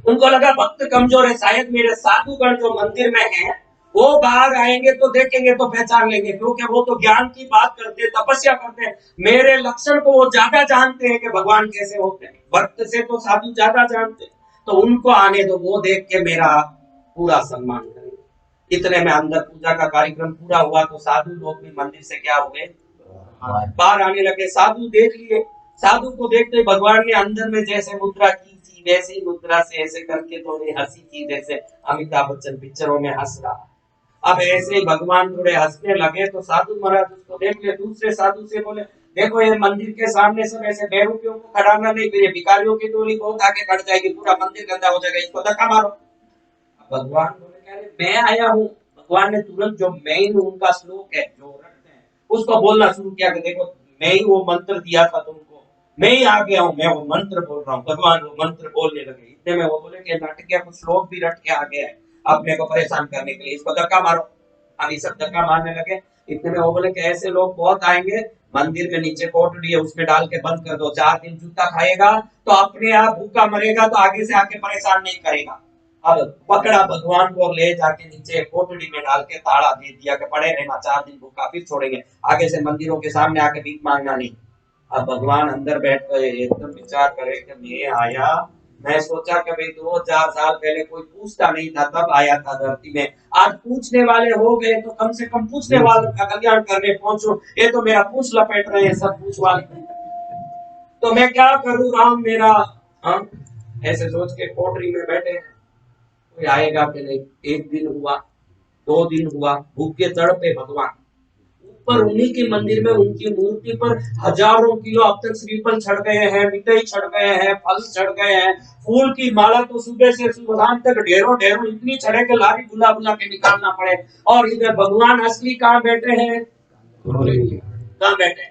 उनको लगा भक्त कमजोर है, शायद मेरे साधुगण जो मंदिर में हैं वो बाहर आएंगे तो देखेंगे तो पहचान लेंगे, क्योंकि वो तो ज्ञान की बात करते हैं, तपस्या करते हैं, मेरे लक्षण को वो ज्यादा जानते हैं कि भगवान कैसे होते हैं, भक्त से तो साधु ज्यादा जानते हैं। तो उनको आने दो, वो देख के मेरा पूरा सम्मान करेंगे। इतने में अंदर पूजा का कार्यक्रम पूरा हुआ तो साधु लोग भी मंदिर से क्या हो गए, बाहर आने लगे। साधु देख लिए, साधु को देखते भगवान ने अंदर में जैसे मुद्रा की थी वैसी मुद्रा से ऐसे करके थोड़ी हंसी की, जैसे अमिताभ बच्चन पिक्चरों में हंस रहा। अब ऐसे ही भगवान थोड़े हंसने लगे तो साधु महाराज उसको देख ले, दूसरे साधु से बोले देखो ये मंदिर के सामने सब ऐसे बेवकूफियों को खड़ाना नहीं, फिर भिखारियों की टोली बहुत आगे कट जाएगी, पूरा मंदिर गंदा हो जाएगा, इसको धक्का मारो। भगवान बोले मैं आया हूँ। भगवान ने तुरंत जो मैं ही हूँ उनका श्लोक है जो रखते हैं उसको बोलना शुरू किया कि देखो मैं ही वो मंत्र दिया था तुमको, मैं ही आ गया हूँ, मैं वो मंत्र बोल रहा हूँ। भगवान वो मंत्र बोलने लगे, इतने में वो बोले कि नाटक कुछ श्लोक भी रट के आ गया है अपने को परेशान करने के लिए, इसको धक्का मारो। अब ये सब धक्का मारने लगे। इतने में वो बोले कि ऐसे लोग बहुत आएंगे, मंदिर में नीचे कोठड़ी है उसमें डाल के बंद कर दो, 4 दिन जूता खाएगा तो अपने आप भूखा मरेगा, तो आगे से आके परेशान नहीं करेगा। अब पकड़ा भगवान को, ले जाके नीचे कोठड़ी में डाल के ताला दे दिया कि पड़े रहना, 4 दिन भूखा, फिर छोड़ेंगे, आगे से मंदिरों के सामने आके भीख मांगना नहीं। अब भगवान अंदर बैठ कर एकदम विचार करे कि मैं आया, मैं सोचा कि भाई 2000 साल पहले कोई पूछता नहीं था तब आया था धरती में, आज पूछने वाले हो गए तो कम से कम पूछने वालों का कल्याण करने पहुंचो, ये तो मेरा पूछ लपेट रहे हैं सब पूछ वाले, तो मैं क्या करूं राम मेरा। हाँ ऐसे सोच के कोठरी में बैठे, कोई आएगा कि नहीं। 1 दिन हुआ, 2 दिन हुआ, भूखे तड़पे भगवान, ऊपर उन्हीं के मंदिर में उनकी मूर्ति पर हजारों किलो अब तक श्रीफल चढ़ गए हैं, मिठाई चढ़ गए हैं, फल चढ़ गए हैं, फूल की माला तो सुबह से शाम तक ढेरों ढेरों इतनी चढ़े के लारी बुला बुला के निकालना पड़े। और इधर भगवान असली कहाँ बैठे हैं, कहाँ बैठे?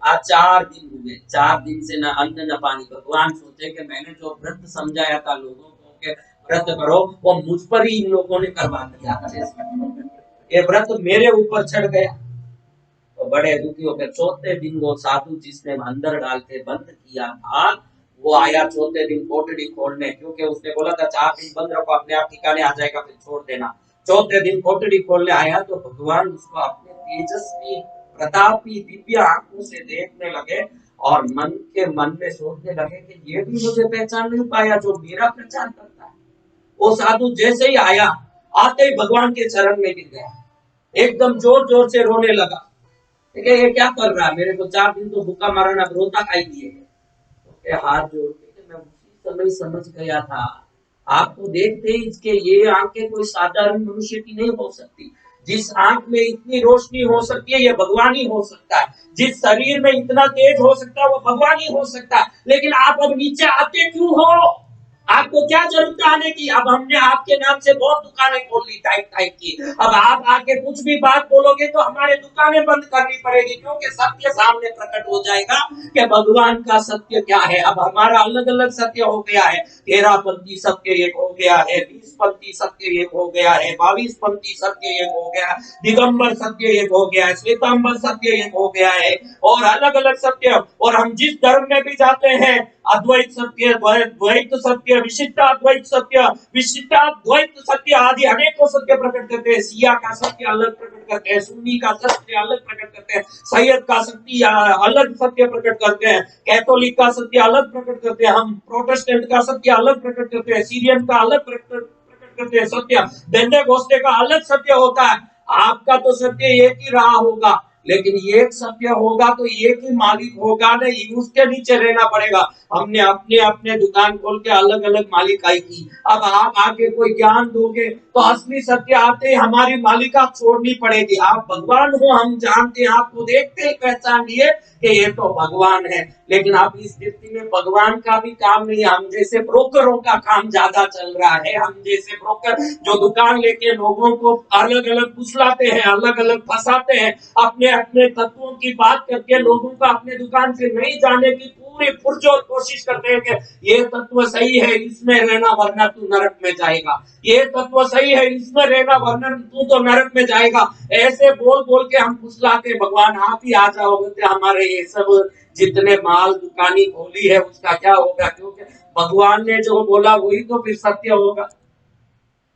आज 4 दिन हुए, 4 दिन से न अन्न न पानी। भगवान सोचे कि मैंने जो व्रत समझाया था लोगों को कि व्रत करो, वो मुझ पर ही इन लोगों ने करवा दिया, ये व्रत मेरे ऊपर चढ़ गया। तो बड़े दुखी होकर 4थे दिन वो साधु जिसने अंदर डाल के बंद किया था वो आया 4थे दिन कोठड़ी खोलने, क्योंकि उसने बोला था 4 दिन बंद रखो अपने आप ठिकाने आ जाएगा फिर छोड़ देना। 4थे दिन कोठड़ी खोलने आया तो भगवान उसको अपने तेजस्वी प्रतापी दिव्य आंखों से देखने लगे और मन के मन में सोचने लगे कि ये भी मुझे पहचान नहीं पाया जो मेरा प्रचार करता है। वो साधु जैसे ही आया, आते ही भगवान के चरण में गिर गया, एकदम जोर जोर से रोने लगा। ये क्या कर रहा है, मेरे को 4 दिन तो भूखा मारना, रोता खाई दिए। तो हाथ जोड़ के मैं उसी समय समझ गया था, आपको देखते ही इसके ये आंखें कोई साधारण मनुष्य की नहीं हो सकती, जिस आंख में इतनी रोशनी हो सकती है ये भगवान ही हो सकता है, जिस शरीर में इतना तेज हो सकता है वो भगवान ही हो सकता है। लेकिन आप अब नीचे आते क्यों हो, आपको क्या जरूरत है आने की? अब हमने आपके नाम से बहुत दुकानें खोल ली टाइप टाइप की, अब आप आके कुछ भी बात बोलोगे तो हमारे दुकानें बंद करनी पड़ेगी, क्योंकि सत्य सामने प्रकट हो जाएगा कि भगवान का सत्य क्या है। अब हमारा अलग अलग सत्य हो गया है, 13पंथी सत्य एक हो गया है, 20पंथी सत्य एक हो गया है, 22पंथी सत्य एक हो गया, दिगंबर सत्य एक हो गया है, श्वेतांबर सत्य एक हो गया है, और अलग अलग सत्य। और हम जिस धर्म में भी जाते हैं अद्वैत सत्य, द्वैत सत्य, विशिष्टाद्वैत सत्य, विशिष्टाद्वैत सत्य आदि अनेकों सत्य प्रकट करते हैं। सिया का सत्य अलग प्रकट करते हैं, सुन्नी का सत्य अलग प्रकट करते हैं, सैयद का सत्य अलग सत्य प्रकट करते हैं, कैथोलिक का सत्य अलग प्रकट करते हैं, हम प्रोटेस्टेंट का सत्य अलग प्रकट करते हैं, सीरियन का अलग प्रकट करते हैं सत्य, बेंटेकोस्टे का अलग सत्य होता है। आपका तो सत्य एक ही रहा होगा, लेकिन एक सत्य होगा तो एक ही मालिक होगा नहीं, उसके नीचे रहना पड़ेगा। हमने अपने अपने दुकान खोल के अलग अलग मालिकाई की, अब आप आके कोई ज्ञान दोगे तो असली सत्य आते हमारी मालिका छोड़नी पड़ेगी। आप भगवान हो, हम जानते हैं, आपको देखते ही पहचान लिए कि ये तो भगवान है। लेकिन अब इस स्थिति में भगवान का भी काम नहीं है, हम जैसे ब्रोकरों का काम ज्यादा चल रहा है। हम जैसे ब्रोकर जो दुकान लेके लोगों को अलग अलग फुसलाते हैं, अलग अलग फंसाते हैं, अपने अपने तत्वों की बात करके लोगों को अपने दुकान से नहीं जाने की पूरी पुरजोर कोशिश करते हैं कि ये तत्व सही है, इसमें रहना वरना तू नरक में जाएगा, ये तत्व सही है, इसमें रहना वरना तू तो नरक में जाएगा। ऐसे बोल बोल के हम फुसलाते, भगवान आप ही आ जाओगे तो हमारे ये सब जितने माल दुकानी खोली है उसका क्या होगा, क्योंकि भगवान ने जो बोला वही तो फिर सत्य होगा।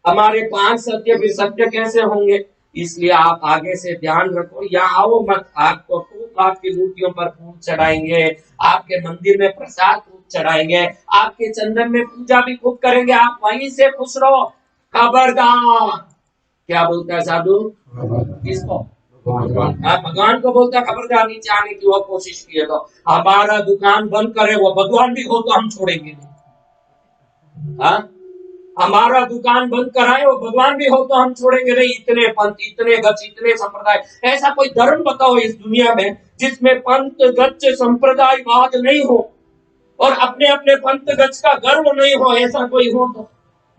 हमारे 5 सत्य फिर सत्य कैसे होंगे? इसलिए आप आगे से ध्यान रखो, यहाँ आओ मत, आपको खूब आपकी मूर्तियों पर फूल चढ़ाएंगे, आपके मंदिर में प्रसाद खूब चढ़ाएंगे, आपके चंदन में पूजा भी खूब करेंगे, आप वहीं से खुश रहो। खबरदार, क्या बोलता है साधु? किसको? भगवान को बोलता है खबरदार नीचे आने की वो कोशिश की तो हमारा दुकान बंद करे, वो भगवान भी हो तो हम छोड़ेंगे नहीं। हाँ, हमारा दुकान बंद कराए वो भगवान भी हो तो हम छोड़ेंगे नहीं। इतने पंथ, इतने गच, इतने संप्रदाय, ऐसा कोई धर्म बताओ इस दुनिया में जिसमें पंथ गच संप्रदायवाद नहीं हो और अपने अपने पंथ गच का गर्व नहीं हो, ऐसा कोई हो तो,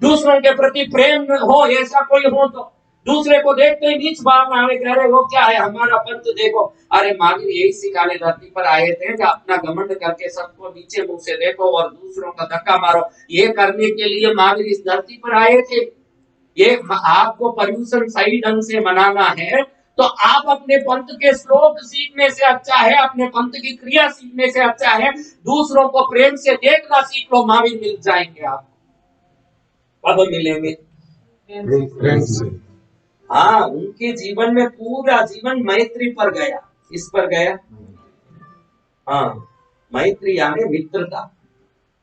दूसरों के प्रति प्रेम हो, ऐसा कोई हो तो, दूसरे को देखते ही नीच भावना आवे, कह रहे वो क्या है हमारा पंथ देखो। अरे महावीर यही सिखाने धरती पर आए थे कि अपना घमंड करके सबको नीचे मुंह से देखो और दूसरों का धक्का मारो। ये करने के लिए महावीर इस धरती पर आए थे। ये आपको पर्यूषण सही ढंग से मनाना है तो आप अपने पंथ के श्लोक सीखने से अच्छा है, अपने पंथ की क्रिया सीखने से अच्छा है दूसरों को प्रेम से देखना सीख लो। महावीर मिल जाएंगे आपको, कब मिलेंगे? हाँ, उनके जीवन में पूरा जीवन मैत्री पर गया। किस पर गया? हाँ, मैत्री यानी मित्रता।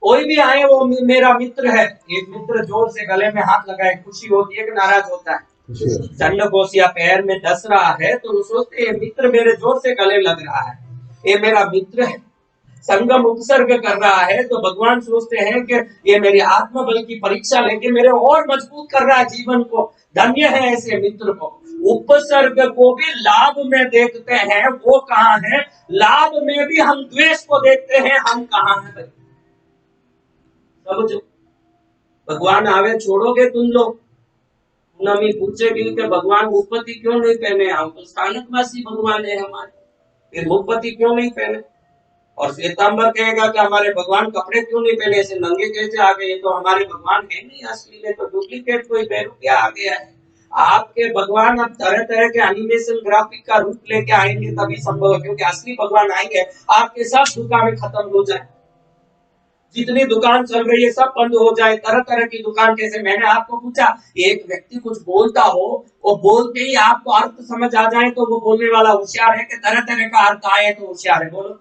कोई भी आए वो मेरा मित्र है। एक मित्र जोर से गले में हाथ लगाए, खुशी होती है कि नाराज होता है? चंडकोशिया पैर में डस रहा है तो वो सोचते ये मित्र मेरे जोर से गले लग रहा है, ये मेरा मित्र है। संगम उपसर्ग कर रहा है तो भगवान सोचते हैं कि ये मेरी आत्म बल की परीक्षा लेके मेरे और मजबूत कर रहा है जीवन को। धन्य है ऐसे मित्र को। उपसर्ग को भी लाभ में देखते हैं, वो कहाँ है? लाभ में भी हम द्वेष को देखते हैं, हम कहाँ है? समझो, भगवान आवे छोड़ोगे तुम लोग? नमी पूछेगी कि भगवान मुखपति क्यों नहीं पहने? हम तो स्थानकवासी भगवान है हमारे, फिर मुखपति क्यों नहीं पहने? और श्वेतांबर कहेगा कि हमारे भगवान कपड़े क्यों नहीं पहने, ऐसे नंगे कैसे आ गए? ये तो हमारे भगवान है नहीं असली में, तो डुप्लीकेट कोई बेरुपया आ गया है। आपके भगवान अब तरह तरह के एनिमेशन ग्राफिक का रूप लेके आएंगे तभी संभव है, क्योंकि असली भगवान आएंगे आपके सब दुकानें खत्म हो जाए, जितनी दुकान चल रही है सब बंद हो जाए, तरह तरह की दुकान। कैसे? मैंने आपको पूछा, एक व्यक्ति कुछ बोलता हो, वो बोलते ही आपको अर्थ समझ आ जाए तो वो बोलने वाला होशियार है कि तरह तरह का अर्थ आए तो होशियार है? बोलो।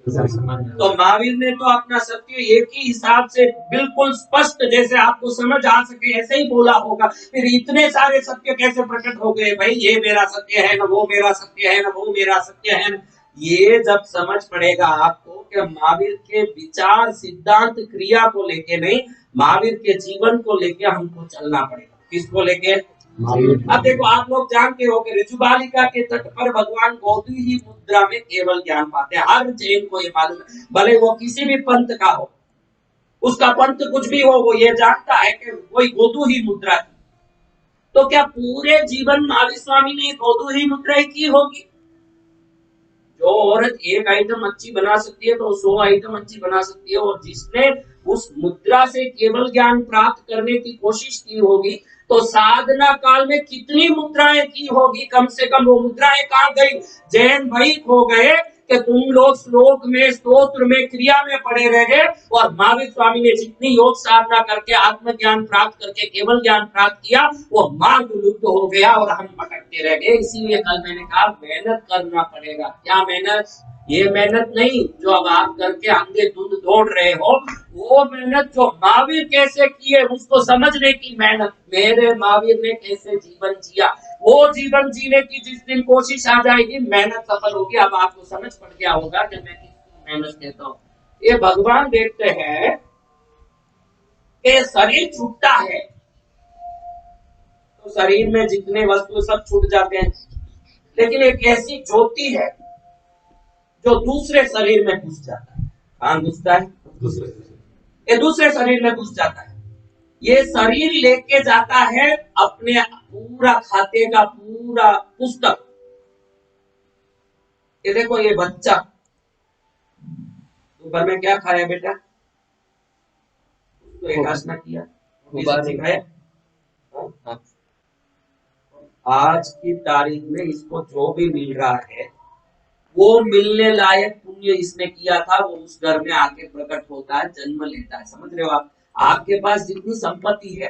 तो महावीर ने तो अपना सत्य एक ही हिसाब से बिल्कुल स्पष्ट, जैसे आपको समझ आ सके ऐसे ही बोला होगा। फिर इतने सारे सत्य कैसे प्रकट हो गए? भाई ये मेरा सत्य है ना, वो मेरा सत्य है ना, वो मेरा सत्य है ना। ये जब समझ पड़ेगा आपको कि महावीर के विचार सिद्धांत क्रिया को लेके नहीं, महावीर के जीवन को लेके हमको चलना पड़ेगा। किसको लेके? अब देखो, आप लोग जानते हो कि ऋजुबालिका के तट पर भगवान गोदी ही मुद्रा में केवल ज्ञान पाते हैं। हर जैन को ये मालूम है, भले वो किसी भी पंथ का हो, उसका पंथ कुछ भी हो, वो ये जानता है कि कोई गोदू ही मुद्रा है। तो क्या पूरे जीवन महावीर स्वामी ने गोदू ही मुद्रा की होगी? जो औरत एक आइटम अच्छी बना सकती है तो 100 आइटम अच्छी बना सकती है, और जिसने उस मुद्रा से केवल ज्ञान प्राप्त करने की कोशिश की होगी तो साधना काल में कितनी मुद्राएं की होगी? कम से कम वो मुद्राएं कहां गई? जैन भाई खो गए कि तुम लोग श्लोक में, स्तोत्र में, क्रिया में पड़े रह गए, और महावीर स्वामी ने जितनी योग साधना करके आत्मज्ञान प्राप्त करके केवल ज्ञान प्राप्त किया वो मार्ग लुप्त हो गया और हम भटकते रह गए। इसीलिए कल मैंने कहा मेहनत करना पड़ेगा। क्या मेहनत? ये मेहनत नहीं जो अब आप करके अंधेधुंध दौड़ रहे हो, वो मेहनत जो महावीर कैसे किए उसको समझने की मेहनत। मेरे महावीर ने कैसे जीवन जिया, वो जीवन जीने की जिस दिन कोशिश आ जाएगी, मेहनत सफल होगी। अब आपको समझ पड़ गया होगा कि मैं किसको मेहनत कहता हूँ। ये भगवान देखते हैं कि शरीर छूटता है तो शरीर में जितने वस्तु सब छूट जाते हैं, लेकिन एक ऐसी ज्योति है जो दूसरे शरीर में घुस जाता है। कहां घुसता है? ये दूसरे शरीर में घुस जाता है। ये शरीर लेके जाता है अपने पूरा खाते का पूरा पुस्तक। ये देखो, ये बच्चा दोपहर में क्या खाया बेटा? तो एक आसना किया, खाया। आज की तारीख में इसको जो भी मिल रहा है वो मिलने लायक पुण्य इसने किया था, वो उस घर में आके प्रकट होता है, जन्म लेता है। समझ रहे हो आप? आपके पास जितनी संपत्ति है,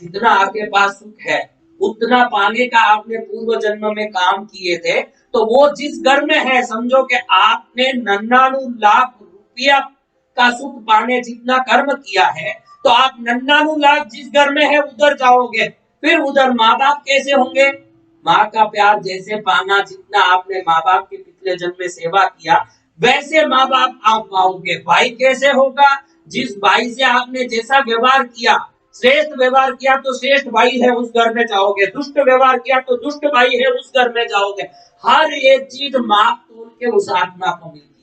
जितना आपके पास सुख है, उतना पाने का आपने पूर्व जन्म में काम किए थे, तो वो जिस घर में है, समझो कि आपने 99 लाख रुपया का सुख पाने जितना कर्म किया है, तो आप 99 लाख जिस घर में है उधर जाओगे। फिर उधर माँ बाप कैसे होंगे? माँ का प्यार जैसे पाना, जितना आपने माँ बाप के पिछले जन्म में सेवा किया, वैसे माँ बाप आप पाओगे। भाई कैसे होगा? जिस भाई से आपने जैसा व्यवहार किया, श्रेष्ठ व्यवहार किया तो श्रेष्ठ भाई है उस घर में जाओगे, दुष्ट व्यवहार किया तो दुष्ट भाई है उस घर में जाओगे। हर एक चीज माप तोल के उस आत्मा को मिलती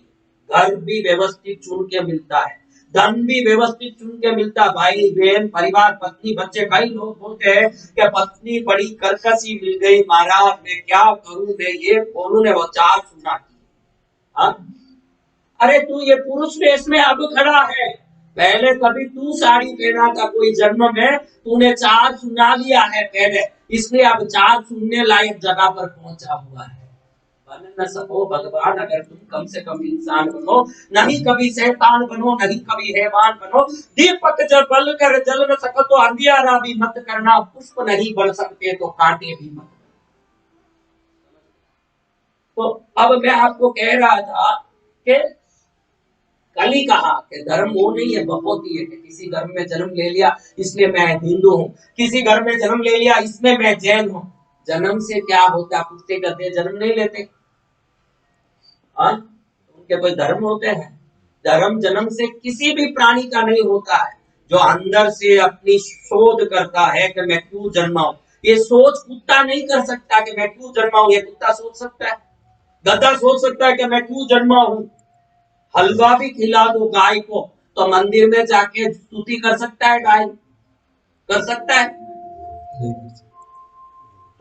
है। घर भी व्यवस्थित चुन के मिलता है, धन भी व्यवस्थित चुन के मिलता। भाई बहन परिवार पत्नी बच्चे। कई लोग बोलते हैं कि पत्नी बड़ी कर्कशी मिल गई महाराज, मैं क्या करूं, मैं ये बोलूं ने वो चार सुना की। अरे तू ये पुरुष वेश में अब खड़ा है, पहले कभी तू साड़ी पहना था कोई जन्म में, तूने चार सुना लिया है पहले, इसलिए अब चार सुनने लायक जगह पर पहुंचा हुआ है। बन न सको भगवान अगर तुम कम से कम इंसान बनो, नहीं कभी शैतान बनो, नहीं कभी हैवान बनो। दीपक जब बल कर जल न सको तो अंधियारा भी मत करना, पुष्प नहीं बढ़ सकते तो कांटे भी मत। तो अब मैं आपको कह रहा था कि कल ही कहा कि धर्म वो नहीं है, बपोती है कि किसी घर में जन्म ले लिया इसलिए मैं हिंदू हूँ, किसी घर में जन्म ले लिया इसमें मैं जैन हूँ। जन्म से क्या होता? कुत्ते गधे जन्म नहीं लेते, उनके कोई धर्म होते हैं? धर्म जन्म से किसी भी प्राणी का नहीं होता है। जो अंदर से अपनी शोध करता है कि मैं क्यों जन्मा हूं, ये सोच कुत्ता नहीं कर सकता कि मैं क्यों जन्मा हूं। ये कुत्ता सोच सकता है, गधा सोच सकता है कि मैं क्यों जन्मा हूं। हलवा भी खिला दो गाय को तो मंदिर में जाके स्तुति कर सकता है, गाय कर सकता है।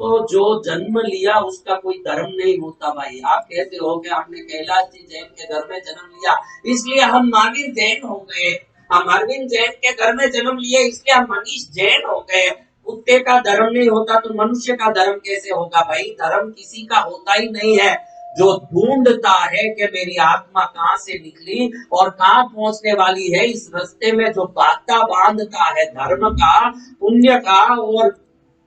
तो जो जन्म लिया उसका कोई धर्म नहीं होता भाई। आप कहते हो कि आपने कैलाश जी जैन के घर में जन्म लिया इसलिए हम महावीर जैन हो गए, हम अरविंद जैन के घर में जन्म लिए इसलिए हम मनीष जैन हो गए। कुत्ते का धर्म नहीं होता तो मनुष्य का धर्म कैसे होगा भाई? धर्म किसी का होता ही नहीं है। जो ढूंढता है कि मेरी आत्मा कहाँ से निकली और कहाँ पहुंचने वाली है, इस रास्ते में जो बाता बांधता है धर्म का, पुण्य का और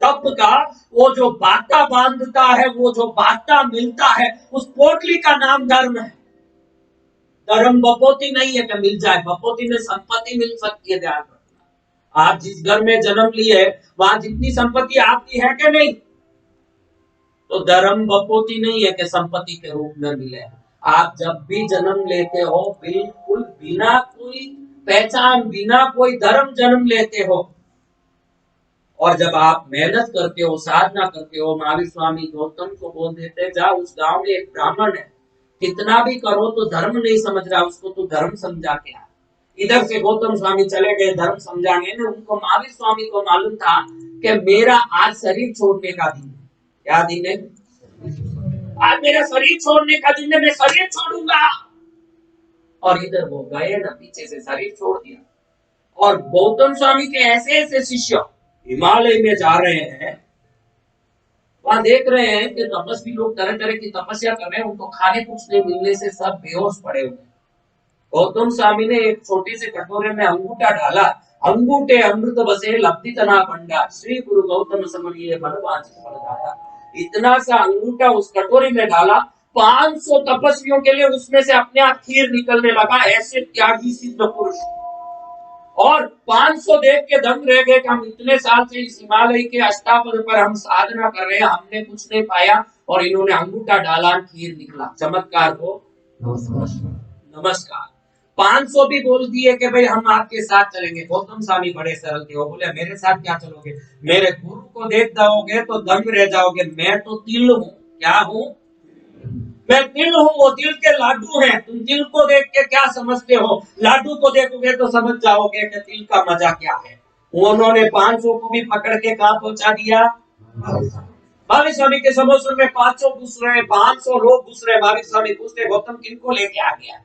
तप का, वो जो बाता बांधता है, वो जो बाता मिलता है, उस पोटली का नाम धर्म है। धर्म बपोती नहीं है कि मिल जाए, बपोती में संपत्ति मिल सकती है। ध्यान रखना, आप जिस घर में जन्म लिए वहां जितनी संपत्ति आपकी है कि नहीं, तो धर्म बपोती नहीं है कि संपत्ति के रूप में मिले। आप जब भी जन्म लेते हो बिल्कुल बिना कोई पहचान, बिना कोई धर्म जन्म लेते हो। और जब आप मेहनत करते हो, साधना करते हो, महावीर स्वामी गौतम को बोल देते जा उस गांव में एक ब्राह्मण है, कितना भी करो तो धर्म नहीं समझ रहा, उसको तो धर्म समझा के आ। इधर से गौतम स्वामी चले गए धर्म समझाने में। उनको महावीर स्वामी को मालूम था कि मेरा आज शरीर छोड़ने का दिन है। क्या दिन है? आज मेरा शरीर छोड़ने का दिन है, मैं शरीर छोड़ूंगा। और इधर वो गए ना, पीछे से शरीर छोड़ दिया। और गौतम स्वामी के ऐसे ऐसे शिष्य हिमालय में जा रहे हैं, वहां देख रहे हैं कि तपस्वी लोग तरह तरह की तपस्या कर रहे हैं, उनको खाने कुछ नहीं मिलने से सब बेहोश पड़े हुए। गौतम स्वामी ने एक छोटे से कटोरे में अंगूठा डाला, अंगूठे अमृत बसे लब्धि तना पंडा, श्री गुरु गौतम समरिये मनवांछित फलदाता। इतना सा अंगूठा उस कटोरे में डाला, 500 तपस्वियों के लिए उसमें से अपने आप खीर निकलने लगा। ऐसे त्यागी सिद्ध पुरुष, और 500 देख के दंग रह गए कि हम इतने साल से इस हिमालय के अष्टापद पर हम साधना कर रहे हैं, हमने कुछ नहीं पाया, और इन्होंने अंगूठा डाला, खीर निकला। चमत्कार को नमस्कार। 500 भी बोल दिए कि भाई हम आपके साथ चलेंगे। गौतम स्वामी बड़े सरल थे, वो बोले मेरे साथ क्या चलोगे, मेरे गुरु को देख जाओगे तो दंग रह जाओगे। मैं तो तिल हूँ। क्या हूँ? मैं तिल हूँ, वो तिल के लाडू हैं। तुम तिल को देख के क्या समझते हो, लाडू को देखोगे तो समझ जाओगे कि तिल का मजा क्या है। उन्होंने 500 को भी पकड़ के कहाँ पहुंचा दिया? महावीर स्वामी के समोसन में 500 घुस रहे, 500 लोग घुस रहे। महावीर स्वामी पूछते गौतम किनको लेके आ गया?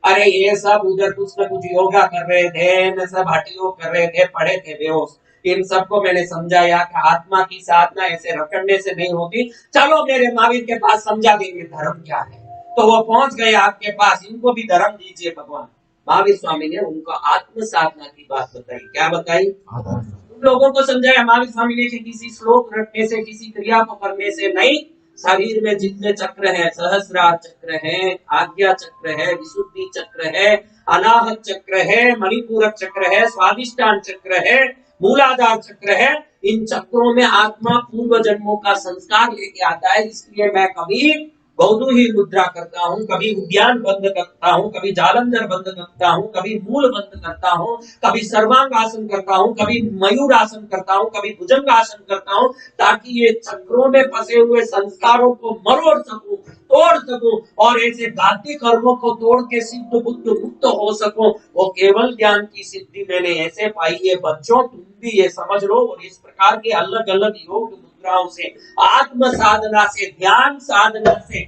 अरे ये सब उधर कुछ न कुछ योगा कर रहे थे, न सब हठ योग कर रहे थे, पढ़े थे बेहोश। इन सबको मैंने समझाया कि आत्मा की साधना ऐसे रखने से नहीं होती, चलो मेरे महावीर के पास समझा देंगे धर्म क्या है। तो वो पहुंच गए आपके पास, इनको भी धर्म दीजिए भगवान। महावीर स्वामी ने उनको आत्म साधना की बात बताई। क्या बताई? उन लोगों को समझाया महावीर स्वामी ने कि किसी श्लोक रखने से, किसी क्रिया को करने से नहीं, शरीर में जितने चक्र हैं, सहस्रार चक्र है, आज्ञा चक्र है, विशुद्धि चक्र है, अनाहत चक्र है, मणिपूरक चक्र है, स्वादिष्टान चक्र है, मूलाधार चक्र है, इन चक्रों में आत्मा पूर्व जन्मों का संस्कार लेके आता है। इसलिए मैं कभी बहुदू ही मुद्रा करता हूँ, कभी उद्यान बंद करता हूँ, कभी जालंधर बंद करता हूँ, कभी मूल बंद करता हूँ, कभी सर्वांग आसन करता हूँ, कभी मयूर आसन करता हूँ, कभी भुजंग आसन करता हूँ, ताकि ये चक्रों में फंसे हुए संस्कारों को मरोड़ सकूं, तोड़ सकूं, और ऐसे घाती कर्मों को तोड़ के सिद्ध बुद्ध मुक्त हो सकूं। वो केवल ज्ञान की सिद्धि मैंने ऐसे पाई है। बच्चों तुम भी ये समझ लो, और इस प्रकार के अलग अलग योग मुद्राओं से, आत्म साधना से, ध्यान साधना से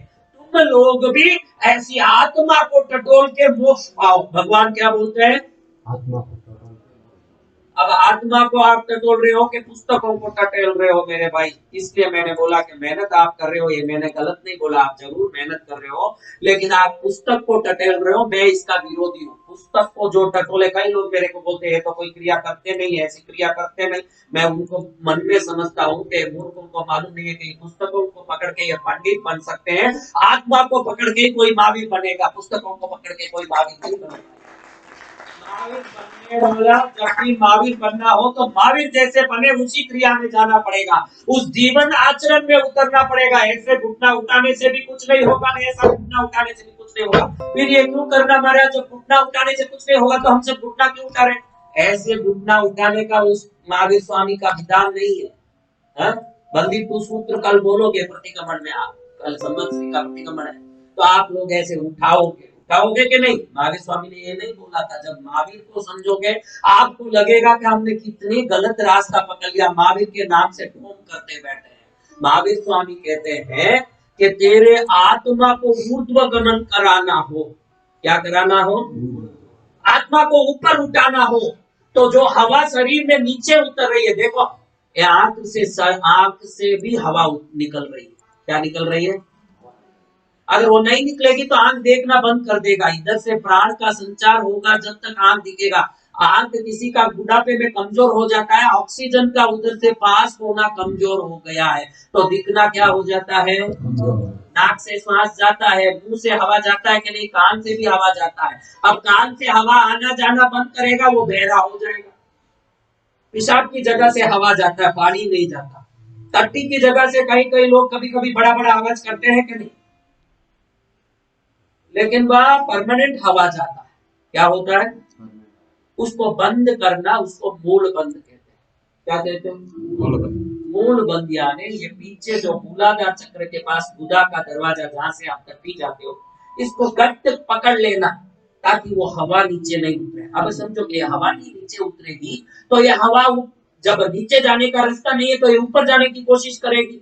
तुम लोग भी ऐसी आत्मा को टटोल के मोक्ष पाओ। भगवान क्या बोलते हैं? आत्मा को। अब आत्मा को आप टटोल रहे हो कि पुस्तकों को टटोल रहे हो मेरे भाई? इसलिए मैंने बोला कि मेहनत आप कर रहे हो, ये मैंने गलत नहीं बोला, आप जरूर मेहनत कर रहे हो, लेकिन आप पुस्तक को टटोल रहे हो। मैं इसका विरोधी हूँ। पुस्तक को जो टटोले, कई लोग मेरे को बोलते हैं तो कोई क्रिया करते नहीं, ऐसी क्रिया करते नहीं। मैं उनको मन में समझता हूँ कि मूर्खों को मालूम नहीं है कि पुस्तकों को पकड़ के ये पंडित बन सकते हैं। आत्मा को पकड़ के कोई महावीर बनेगा, पुस्तकों को पकड़ के कोई महावीर नहीं बनेगा। महावीर बनने वाला जब भी महावीर बनना हो तो महावीर जैसे बने उसी क्रिया में जाना पड़ेगा, उस जीवन आचरण में उतरना पड़ेगा। ऐसे घुटना उठाने से भी कुछ नहीं होगा, ऐसा घुटना उठाने से भी कुछ नहीं होगा। फिर ये क्यों करना महाराज, जब घुटना उठाने से कुछ नहीं होगा तो हम सब घुटना क्यों उठा रहे? ऐसे घुटना उठाने का उस महावीर स्वामी का विधान नहीं है। बंदितु सूत्र कल बोलोगे प्रतिक्रमण में, आप कल संवत्सरी का प्रतिक्रमण है, तो आप लोग ऐसे उठाओगे कि नहीं? महावीर स्वामी ने ये नहीं बोला था। जब महावीर को समझोगे आपको लगेगा कि हमने कितनी गलत रास्ता पकड़ लिया, महावीर के नाम से ढोंग करते बैठे हैं। महावीर स्वामी कहते हैं कि तेरे आत्मा को ऊर्ध्व गमन कराना हो, क्या कराना हो? आत्मा को ऊपर उठाना हो, तो जो हवा शरीर में नीचे उतर रही है, देखो आंख से भी हवा निकल रही है। क्या निकल रही है? अगर वो नहीं निकलेगी तो आंख देखना बंद कर देगा। इधर से प्राण का संचार होगा जब तक आंख दिखेगा। आंख किसी का बुढ़ापे में कमजोर हो जाता है, ऑक्सीजन का उधर से पास होना कमजोर हो गया है, तो दिखना क्या हो जाता है? नाक से श्वास जाता है, मुंह से हवा जाता है कि नहीं? कान से भी हवा जाता है। अब कान से हवा आना जाना बंद करेगा, वो बहरा हो जाएगा। पेशाब की जगह से हवा जाता है, पानी नहीं जाता। टट्टी की जगह से कई लोग कभी कभी बड़ा बड़ा आवाज करते हैं कि नहीं, लेकिन वह परमानेंट हवा जाता है। क्या होता है? उसको बंद करना, उसको मूल बंद कहते हैं। क्या कहते हैं? मूल बंद। यानी ये पीछे जो मूलाधार चक्र के पास गुदा का दरवाजा, जहां से आप टट्टी जाते हो, इसको गट्ट पकड़ लेना ताकि वो हवा नीचे नहीं उतरे। अब समझो कि हवा नहीं नीचे उतरेगी तो ये हवा जब नीचे जाने का रास्ता नहीं है तो ये ऊपर जाने की कोशिश करेगी।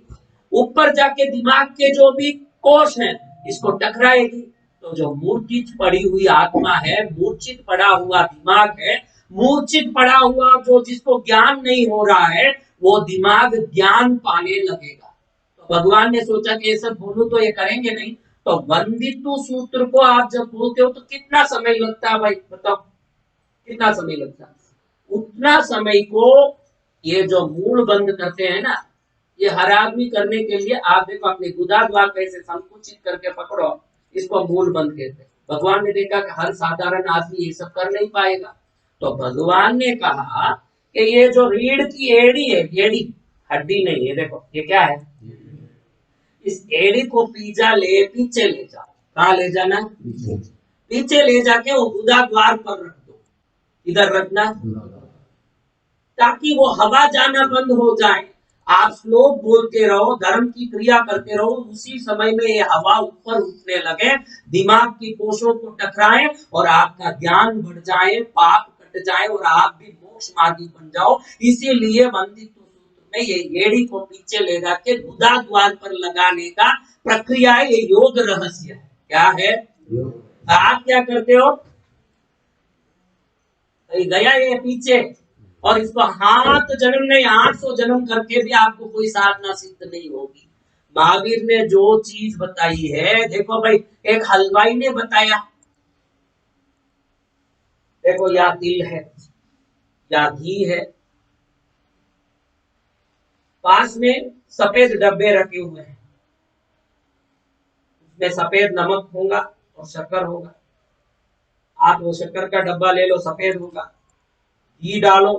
ऊपर जाके दिमाग के जो भी कोष हैं इसको टकराएगी। तो जो मूर्छित पड़ी हुई आत्मा है, मूर्छित पड़ा हुआ दिमाग है, मूर्छित पड़ा हुआ जो जिसको ज्ञान नहीं हो रहा है, वो दिमाग ज्ञान पाने लगेगा। तो भगवान ने सोचा कि ये सब बोलूं तो ये करेंगे नहीं, तो वंदितु सूत्र को आप जब बोलते हो तो कितना समय लगता है भाई? बताओ कितना समय लगता है? उतना समय को ये जो मूल बंद करते हैं ना, ये हर आदमी करने के लिए आप देखो अपने गुदा द्वार कैसे संकुचित करके पकड़ो, इसको मूल बंद कहते हैं। भगवान ने देखा कि हर साधारण आदमी ये सब कर नहीं पाएगा, तो भगवान ने कहा कि ये जो रीढ़ की एड़ी है, एड़ी हड्डी नहीं है, देखो ये क्या है, इस एड़ी को पीछे ले जाओ। कहाँ ले जाना? पीछे ले जाके वो गुदा द्वार पर रख दो। इधर रखना ताकि वो हवा जाना बंद हो जाए। आप श्लोक बोलते रहो, धर्म की क्रिया करते रहो, उसी समय में ये हवा ऊपर उठने लगे, दिमाग की कोशों को टकराए और आपका ज्ञान बढ़ जाए, पाप कट जाए और आप भी मोक्ष मार्गी बन जाओ। इसीलिए वंदित्व सूत्र में ये एड़ी को पीछे ले जाके गुदा द्वार पर लगाने का प्रक्रिया है, ये योग रहस्य है। क्या है? आप क्या करते हो? गया ये पीछे, और इसको हाथ जन्म नहीं 800 जन्म करके भी आपको कोई साधना सिद्ध नहीं होगी। महावीर ने जो चीज बताई है, देखो भाई, एक हलवाई ने बताया, देखो या तिल है या घी है, पास में सफेद डब्बे रखे हुए हैं, उसमें सफेद नमक होगा और शक्कर होगा। आप वो शक्कर का डब्बा ले लो, सफेद होगा, घी डालो,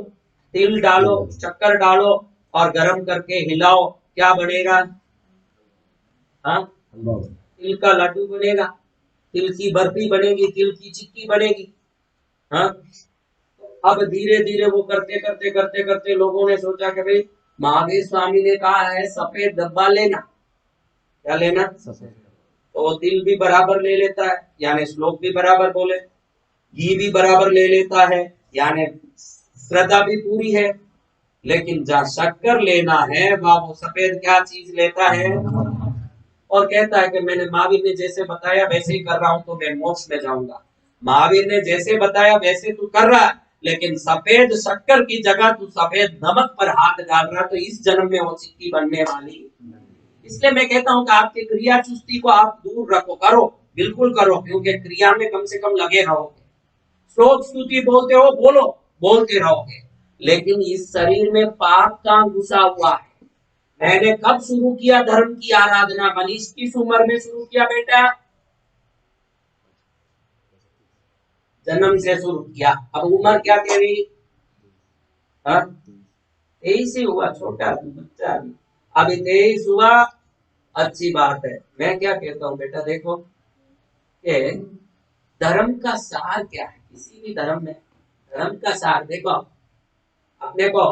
तिल डालो, शक्कर डालो और गरम करके हिलाओ, क्या बनेगा? हाँ, तिल का लड्डू बनेगा, तिल की बर्फी बनेगी, तिल की चिक्की बनेगी। हाँ, अब धीरे धीरे वो करते करते करते करते लोगों ने सोचा कि भाई महावीर स्वामी ने कहा है सफेद डब्बा लेना, क्या लेना? तो वो तिल भी बराबर ले लेता है, यानी श्लोक भी बराबर बोले, घी भी बराबर ले लेता है, यानी श्रद्धा भी पूरी है। लेकिन जहाँ शक्कर लेना है वह वो सफेद क्या चीज लेता है और कहता है कि मैंने महावीर ने जैसे बताया वैसे ही कर रहा हूं तो मैं मोक्ष में जाऊंगा। महावीर ने जैसे बताया वैसे तू कर रहा है, लेकिन सफेद शक्कर की जगह तू सफेद नमक पर हाथ डाल रहा, तो इस जन्म में वो चिक्की बनने वाली। इसलिए मैं कहता हूं कि आपकी क्रिया चुस्ती को आप दूर रखो, करो, बिल्कुल करो, क्योंकि क्रिया में कम से कम लगे रहोगे। श्लोक स्तुति बोलते हो, बोलो, बोलते रहोगे, लेकिन इस शरीर में पाप का घुसा हुआ है। मैंने कब शुरू किया धर्म की आराधना? मनीष किस उम्र में शुरू किया बेटा? जन्म से शुरू किया। अब उम्र क्या तेरी? 23 ही हुआ, छोटा बच्चा अभी, अभी 23 हुआ, अच्छी बात है। मैं क्या कहता हूँ बेटा, देखो कि धर्म का सार क्या है? किसी भी धर्म में धर्म का सार देखो, अपने को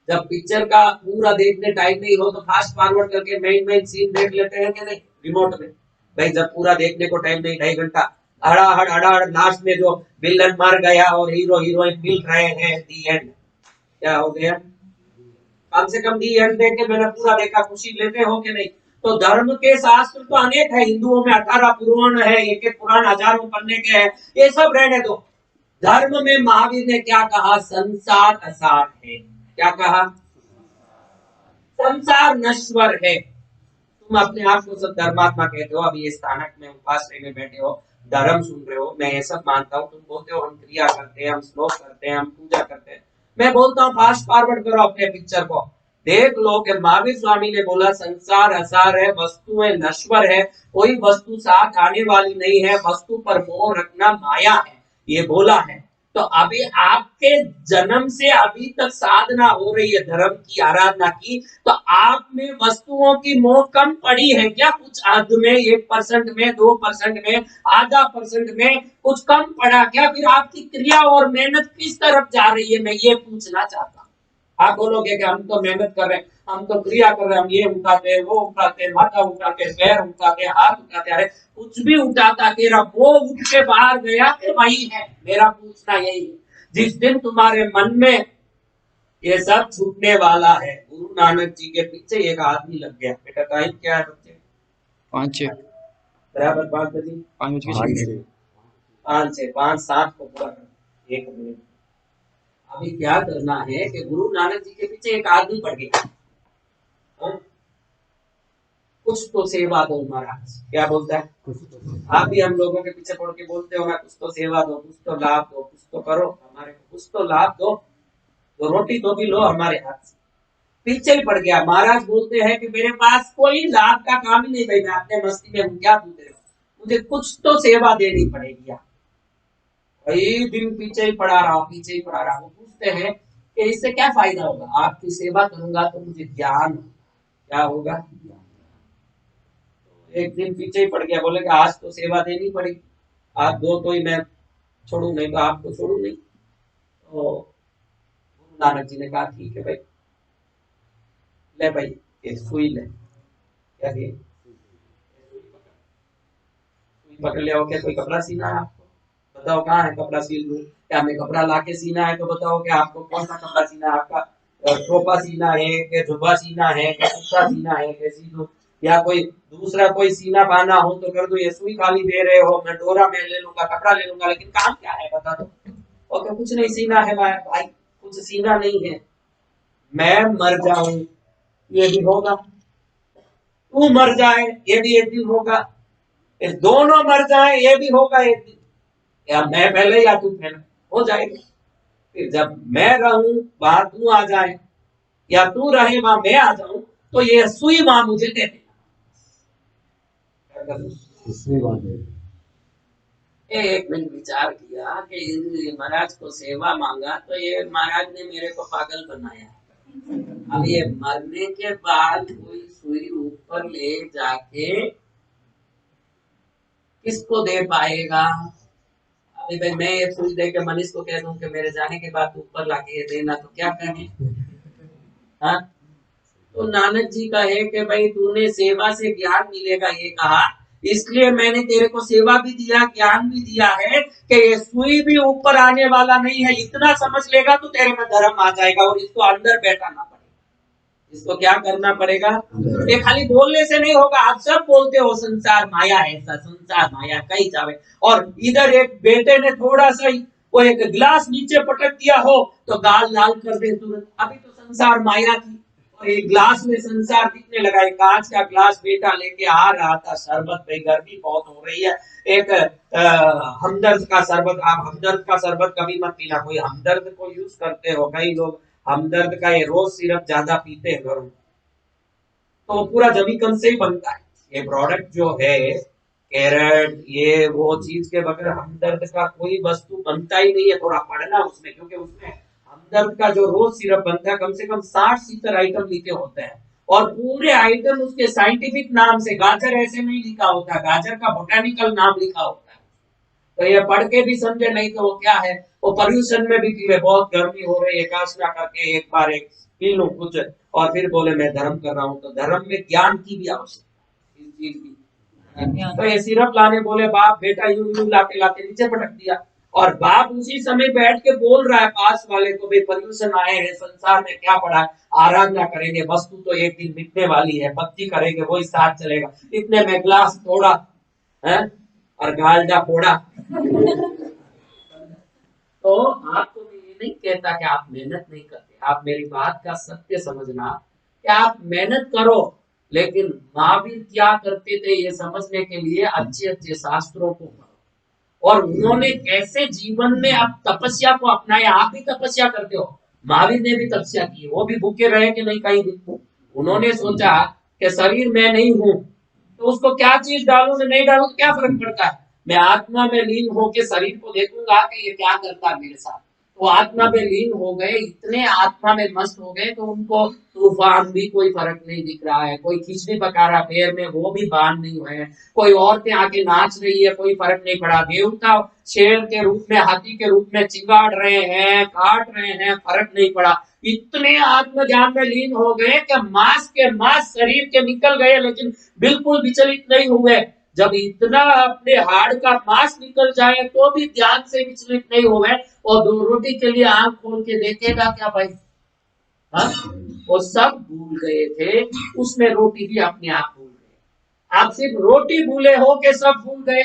जब पिक्चर का पूरा देखने टाइम नहीं हो तो फास्ट फॉरवर्ड करके मेन सीन देख लेते हैं कि नहीं रिमोट में? भाई जब पूरा देखने को टाइम नहीं, 2.5 घंटा हड़ाहड़ लास्ट में जो विलन मर गया और हीरो हीरोइन मिल रहे हैं, दी एंड क्या हो गया? कम से कम दी एंड देख के मैंने पूरा देखा, खुशी लेते हो कि नहीं? तो धर्म के शास्त्र तो अनेक है, हिंदुओं में 18 पुराण है, एक एक पुराण हजारों पन्ने के हैं, ये सब रहने दो। धर्म में महावीर ने क्या कहा? संसार असार है। क्या कहा? संसार नश्वर है। तुम अपने आप को सब धर्मात्मा कहते हो, अभी ये स्थानक में उपासना में बैठे हो, धर्म सुन रहे हो, मैं ये सब मानता हूँ, तुम बोलते हो हम क्रिया करते हैं, हम श्लोक करते हैं, हम पूजा करते हैं। मैं बोलता हूँ फास्ट फॉरवर्ड करो अपने पिक्चर को, देख लो कि महावीर स्वामी ने बोला संसार असार है, वस्तुएं नश्वर है, कोई वस्तु साथ आने वाली नहीं है, वस्तु पर मोह रखना माया है, ये बोला है। तो अभी आपके जन्म से अभी तक साधना हो रही है धर्म की आराधना की, तो आप में वस्तुओं की मोह कम पड़ी है क्या? कुछ आध में, 1% में, 2% में, आधा % में कुछ कम पड़ा क्या? फिर आपकी क्रिया और मेहनत किस तरफ जा रही है, मैं ये पूछना चाहता हूँ। आप बोलोगे कि हम तो मेहनत कर रहे हैं, हम तो क्रिया कर रहे हैं, हम ये उठाते हैं, वो उठाते हैं, माथा उठाते हैं, पैर उठाते हैं, हाथ उठाते हैं, अरे कुछ भी उठाता तेरा वो उठ के बाहर गया कि वही है? मेरा पूछना यही है, जिस दिन तुम्हारे मन में ये सब छूटने वाला है, गुरु नानक जी के पीछे एक आदमी लग गया। बेटा टाइम क्या है बच्चे? 5 बराबर 5 बजे, 5:07 को पूरा कर 1 मिनट। अभी क्या करना है कि गुरु नानक जी के पीछे एक आदमी पड़ गया, कुछ तो सेवा दो महाराज, क्या बोलता है? आप भी हम लोगों के पीछे पड़ के बोलते हो ना, कुछ तो सेवा दो, कुछ तो लाभ दो, कुछ तो करो हमारे को, कुछ तो लाभ दो, तो रोटी तो भी लो हमारे हाथ से। पीछे ही पड़ गया। महाराज बोलते हैं कि मेरे पास कोई लाभ का काम ही नहीं भाई, मैं अपने मस्ती में हूँ, क्या तू तेरे को, मुझे कुछ तो सेवा देनी पड़ेगी। कई दिन पीछे ही पड़ा रहा, पीछे ही पड़ा रहा। वो पूछते हैं कि इससे क्या फायदा होगा, आपकी सेवा करूंगा तो मुझे ज्ञान क्या होगा। एक दिन पीछे ही पड़ गया, बोले कि आज तो सेवा देनी पड़ेगी, आज दो तो ही मैं छोड़ू, नहीं तो आपको छोड़ू नहीं। तो गुरु नानक जी ने कहा ठीक है भाई, ले भाई एक सुई ले, क्या सुई पकड़ लिया हो, क्या कोई कपड़ा सीना है आपको, बताओ कहाँ है कपड़ा सील दूं, क्या हमें कपड़ा लाके सीना है, तो बताओ कि आपको कौन सा कपड़ा सीना है, आपका टोपा सीना है कि जुब्बा सीना है कि कुर्ता सीना है, कैसी दो, या कोई दूसरा कोई सीना पाना हो तो कर दो, ये सुई खाली दे रहे हो, मैं डोरा में ले लूंगा, कपड़ा ले लूंगा, लेकिन काम क्या है बता दो। ओके कुछ नहीं सीना है भाई, कुछ सीना नहीं है, मैं मर जाऊं ये भी होगा, तू मर जाए ये भी एक दिन होगा, फिर दोनों मर जाए ये भी होगा एक दिन, या मैं पहले या तू पहले, हो जाएगा। फिर जब मैं रहूं वहां तू आ जाए, या तू रहे वहां मैं आ जाऊं, तो ये सुई मां मुझे दे देना। एक मिनट विचार किया कि महाराज को सेवा मांगा तो ये महाराज ने मेरे को पागल बनाया। अब ये मरने के बाद कोई सुई ऊपर ले जाके किसको दे पाएगा। अभी भाई मैं ये सुई दे के मनीष को कह दूं कि मेरे जाने के बाद ऊपर लाके ये देना, तो क्या कहें। हाँ, तो नानक जी कहे कि भाई तूने सेवा से ज्ञान मिलेगा ये कहा, इसलिए मैंने तेरे को सेवा भी दिया, ज्ञान भी दिया है कि ये सुई भी ऊपर आने वाला नहीं है, इतना समझ लेगा तो तेरे में धर्म आ जाएगा, और इसको अंदर बैठाना पड़ेगा। इसको क्या करना पड़ेगा, ये खाली बोलने से नहीं होगा। आप सब बोलते हो संसार माया है, ऐसा संसार माया कहीं जावे, और इधर एक बेटे ने थोड़ा सा वो एक गिलास नीचे पटक दिया हो तो गाल लाल कर दे तुरंत। अभी तो संसार माया थी, और एक ग्लास में संसार दिखने लगा। एक कांच का ग्लास बेटा लेके आ रहा था, शरबत, भाई गर्मी बहुत हो रही है, एक हमदर्द का शरबत। आप हमदर्द का शरबत कभी मत पीना, कोई हमदर्द को यूज करते हो, कई लोग हमदर्द का ये रोज सिरप ज्यादा पीते हैं घरों, तो पूरा जमीकन से ही बनता है ये प्रोडक्ट जो है, कैरेट ये वो चीज के बगैर हमदर्द का कोई वस्तु बनता ही नहीं है। थोड़ा पढ़ना उसमें, क्योंकि उसमें हमदर्द का जो रोज सिरप बनता है कम से कम 60-70 आइटम लिखे होते हैं, और पूरे आइटम उसके साइंटिफिक नाम से, गाजर ऐसे नहीं लिखा होता, गाजर का बोटेनिकल नाम लिखा होता है। तो ये पढ़ के भी समझे, नहीं तो वो क्या है, वो पोल्यूशन में भी पीवे, बहुत गर्मी हो रही है, एकादशा करके एक बार एक पी लूं कुछ, और फिर बोले मैं धर्म कर रहा हूँ। तो धर्म में ज्ञान की भी आवश्यकता है, इस चीज की। तो ये सिरप लाने बोले, बाप बेटा यूं यूं लाते लाते नीचे पटक दिया, और बाप उसी समय बैठ के बोल रहा है पास वाले को, भाई पोल्यूशन आए हैं संसार में, क्या पड़ा है, आराधना करेंगे, वस्तु तो एक दिन मिटने वाली है, भक्ति करेंगे वही साथ चलेगा। इतने में ग्लास तोड़ा है और गालडा फोड़ा। तो आपको मैं ये नहीं कहता कि आप मेहनत नहीं करते, आप मेरी बात का सत्य समझना कि आप मेहनत करो, लेकिन महावीर क्या करते थे ये समझने के लिए अच्छे अच्छे शास्त्रों को पढ़ो, और उन्होंने कैसे जीवन में आप तपस्या को अपनाया। आप भी तपस्या करते हो, महावीर ने भी तपस्या की, वो भी भूखे रहे कि नहीं कहीं दिन। उन्होंने सोचा कि शरीर में नहीं हूं तो उसको क्या चीज डालूं नहीं डालूं तो क्या फर्क पड़ता है, मैं आत्मा में लीन होकर शरीर को देखूंगा कि ये क्या करता है मेरे साथ। तो आत्मा में लीन हो गए, इतने आत्मा में मस्त हो गए, तो उनको तूफान भी कोई फर्क नहीं दिख रहा है, कोई खिचड़ी पका रहा पैर में वो भी बांध नहीं हुए, कोई औरतें आके नाच रही है कोई फर्क नहीं पड़ा, देवता शेर के रूप में हाथी के रूप में चिंगाड़ रहे हैं, काट रहे हैं, फर्क नहीं पड़ा। इतने आत्म ज्ञान में लीन हो गए कि मांस के मांस शरीर के निकल गए, लेकिन बिल्कुल विचलित नहीं हुए। जब इतना अपने हाड़ का मांस निकल जाए तो भी ध्यान से विचलित नहीं हुए, और दो रोटी के लिए आंख खोल के देखेगा क्या भाई, हाँ? वो सब भूल गए थे, उसमें रोटी भी अपने आप भूल गए। आप सिर्फ रोटी भूले हो के सब भूल गए।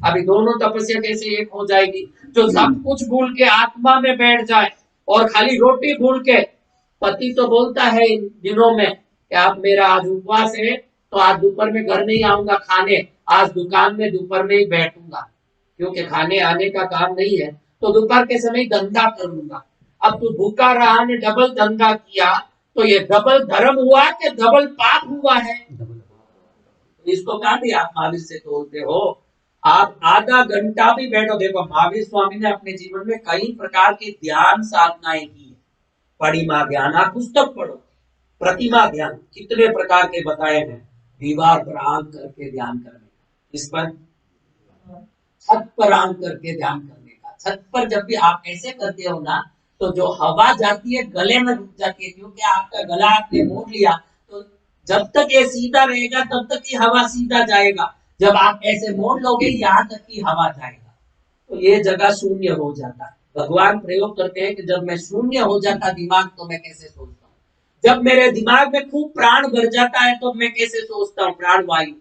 अभी दोनों तपस्या कैसे एक हो जाएगी, जो सब कुछ भूल के आत्मा में बैठ जाए और खाली रोटी भूल के। पति तो बोलता है इन दिनों में कि आप मेरा आज उपवास है तो आज दोपहर में घर नहीं आऊंगा खाने, आज दुकान में दोपहर में ही बैठूंगा, क्योंकि खाने आने का काम नहीं है, तो दोपहर के समय धंधा करूंगा। अब तू भूखा रहा ने डबल धंधा किया तो ये डबल धर्म हुआ कि डबल पाप हुआ है? इसको कहा भी आप महावीर से तोड़ते हो। आप आधा घंटा भी बैठो, देखो महावीर स्वामी ने अपने जीवन में कई प्रकार की ध्यान साधनाएं की है। परिमा ध्यान, आप पुस्तक पढ़ो, प्रतिमा ध्यान कितने प्रकार के बताए हैं। दीवार पर आंख करके ध्यान करने का, इस पर छत पर आंख करके ध्यान करने का। छत पर जब भी आप ऐसे करते हो ना तो जो हवा जाती है गले में रुक जाती है, क्योंकि आपका गला आपने मोड़ लिया, तो जब तक ये सीधा रहेगा तब तक ही हवा सीधा जाएगा। जब आप ऐसे मोड़ लोगे यहाँ तक की हवा जाएगा, तो ये जगह शून्य हो जाता है। भगवान प्रयोग करते हैं कि जब मैं शून्य हो जाता दिमाग तो मैं कैसे सोचता हूँ, जब मेरे दिमाग में खूब प्राण भर जाता है तो मैं कैसे सोचता हूँ, प्राण वायु।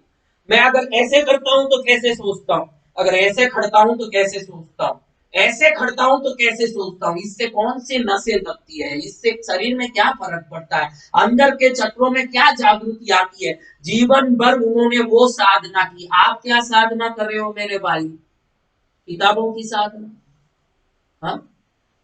मैं अगर ऐसे करता हूँ तो कैसे सोचता हूँ, अगर ऐसे खड़ता हूँ तो कैसे सोचता हूँ, ऐसे खड़ता हूँ तो कैसे सोचता हूँ। इससे कौन सी नसें दबती है, इससे शरीर में क्या फर्क पड़ता है, अंदर के चक्रों में क्या जागृति आती है। जीवन भर उन्होंने वो साधना की। आप क्या साधना कर रहे हो मेरे भाई? किताबों की साधना। हाँ,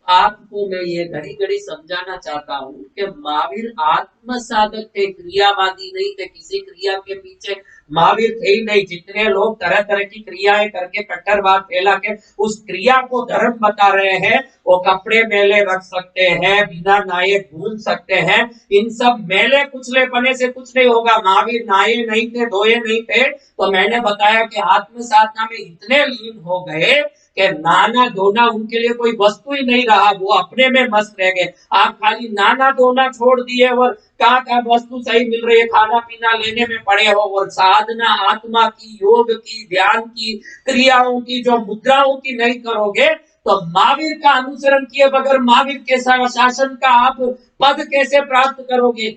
आपको मैं ये घड़ी घड़ी समझाना चाहता हूँ कि महावीर आत्म साधक थे, क्रियावादी नहीं थे। किसी क्रिया के पीछे महावीर थे ही नहीं। जितने लोग तरह तरह की क्रियाएं करके कट्टरवाद फैला के उस क्रिया को धर्म बता रहे हैं, वो कपड़े मेले रख सकते हैं, बिना नहाए घूम सकते हैं। इन सब मेले कुचले पने से कुछ नहीं होगा। महावीर नहाए नहीं थे, धोए नहीं थे, तो मैंने बताया कि आत्म साधना में इतने लीन हो गए कि नाना धोना उनके लिए कोई वस्तु ही नहीं रहा, वो अपने में मस्त रह गए। आप खाली नाना धोना छोड़ दिए और कहाँ वस्तु सही मिल रही है, खाना पीना लेने में पड़े हो, और साधना आत्मा की, योग की, ध्यान की, क्रियाओं की, जो मुद्राओं की नहीं करोगे तो महावीर का अनुसरण किए बगैर महावीर के शासन का आप पद कैसे प्राप्त करोगे?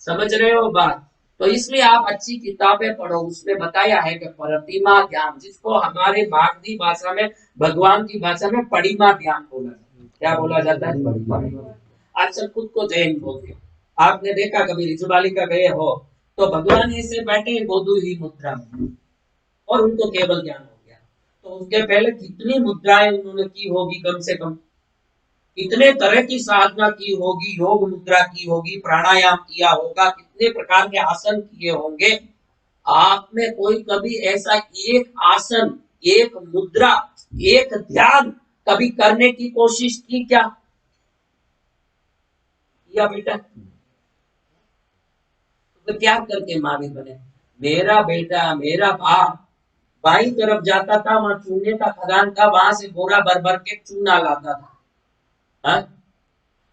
समझ रहे हो बात? तो इसलिए आप अच्छी किताबें पढ़ो, उसमें बताया है कि प्रतिमा ध्यान, जिसको हमारे भारतीय भाषा में, भगवान की भाषा में परिमा ध्यान बोला जाता है। क्या बोला जाता है? आजकल खुद को जैन बोलते हो। आपने देखा कभी रिजुबाली का गए हो तो भगवान ऐसे बैठे गोदू ही मुद्रा में, और उनको केवल ज्ञान हो गया। तो उसके पहले कितनी मुद्राएं उन्होंने की होगी, कम से कम कितने तरह की साधना की होगी, योग मुद्रा की होगी, प्राणायाम किया होगा, कितने प्रकार के आसन किए होंगे। आप में कोई कभी ऐसा एक आसन, एक मुद्रा, एक ध्यान कभी करने की कोशिश की क्या? किया बेटा? तो क्या करके महावीर बने? मेरा बेटा, मेरा बाप बाई तरफ जाता था, वहां चूने का खदान था, वहां से बोरा भर भर के चूना लाता था। हा?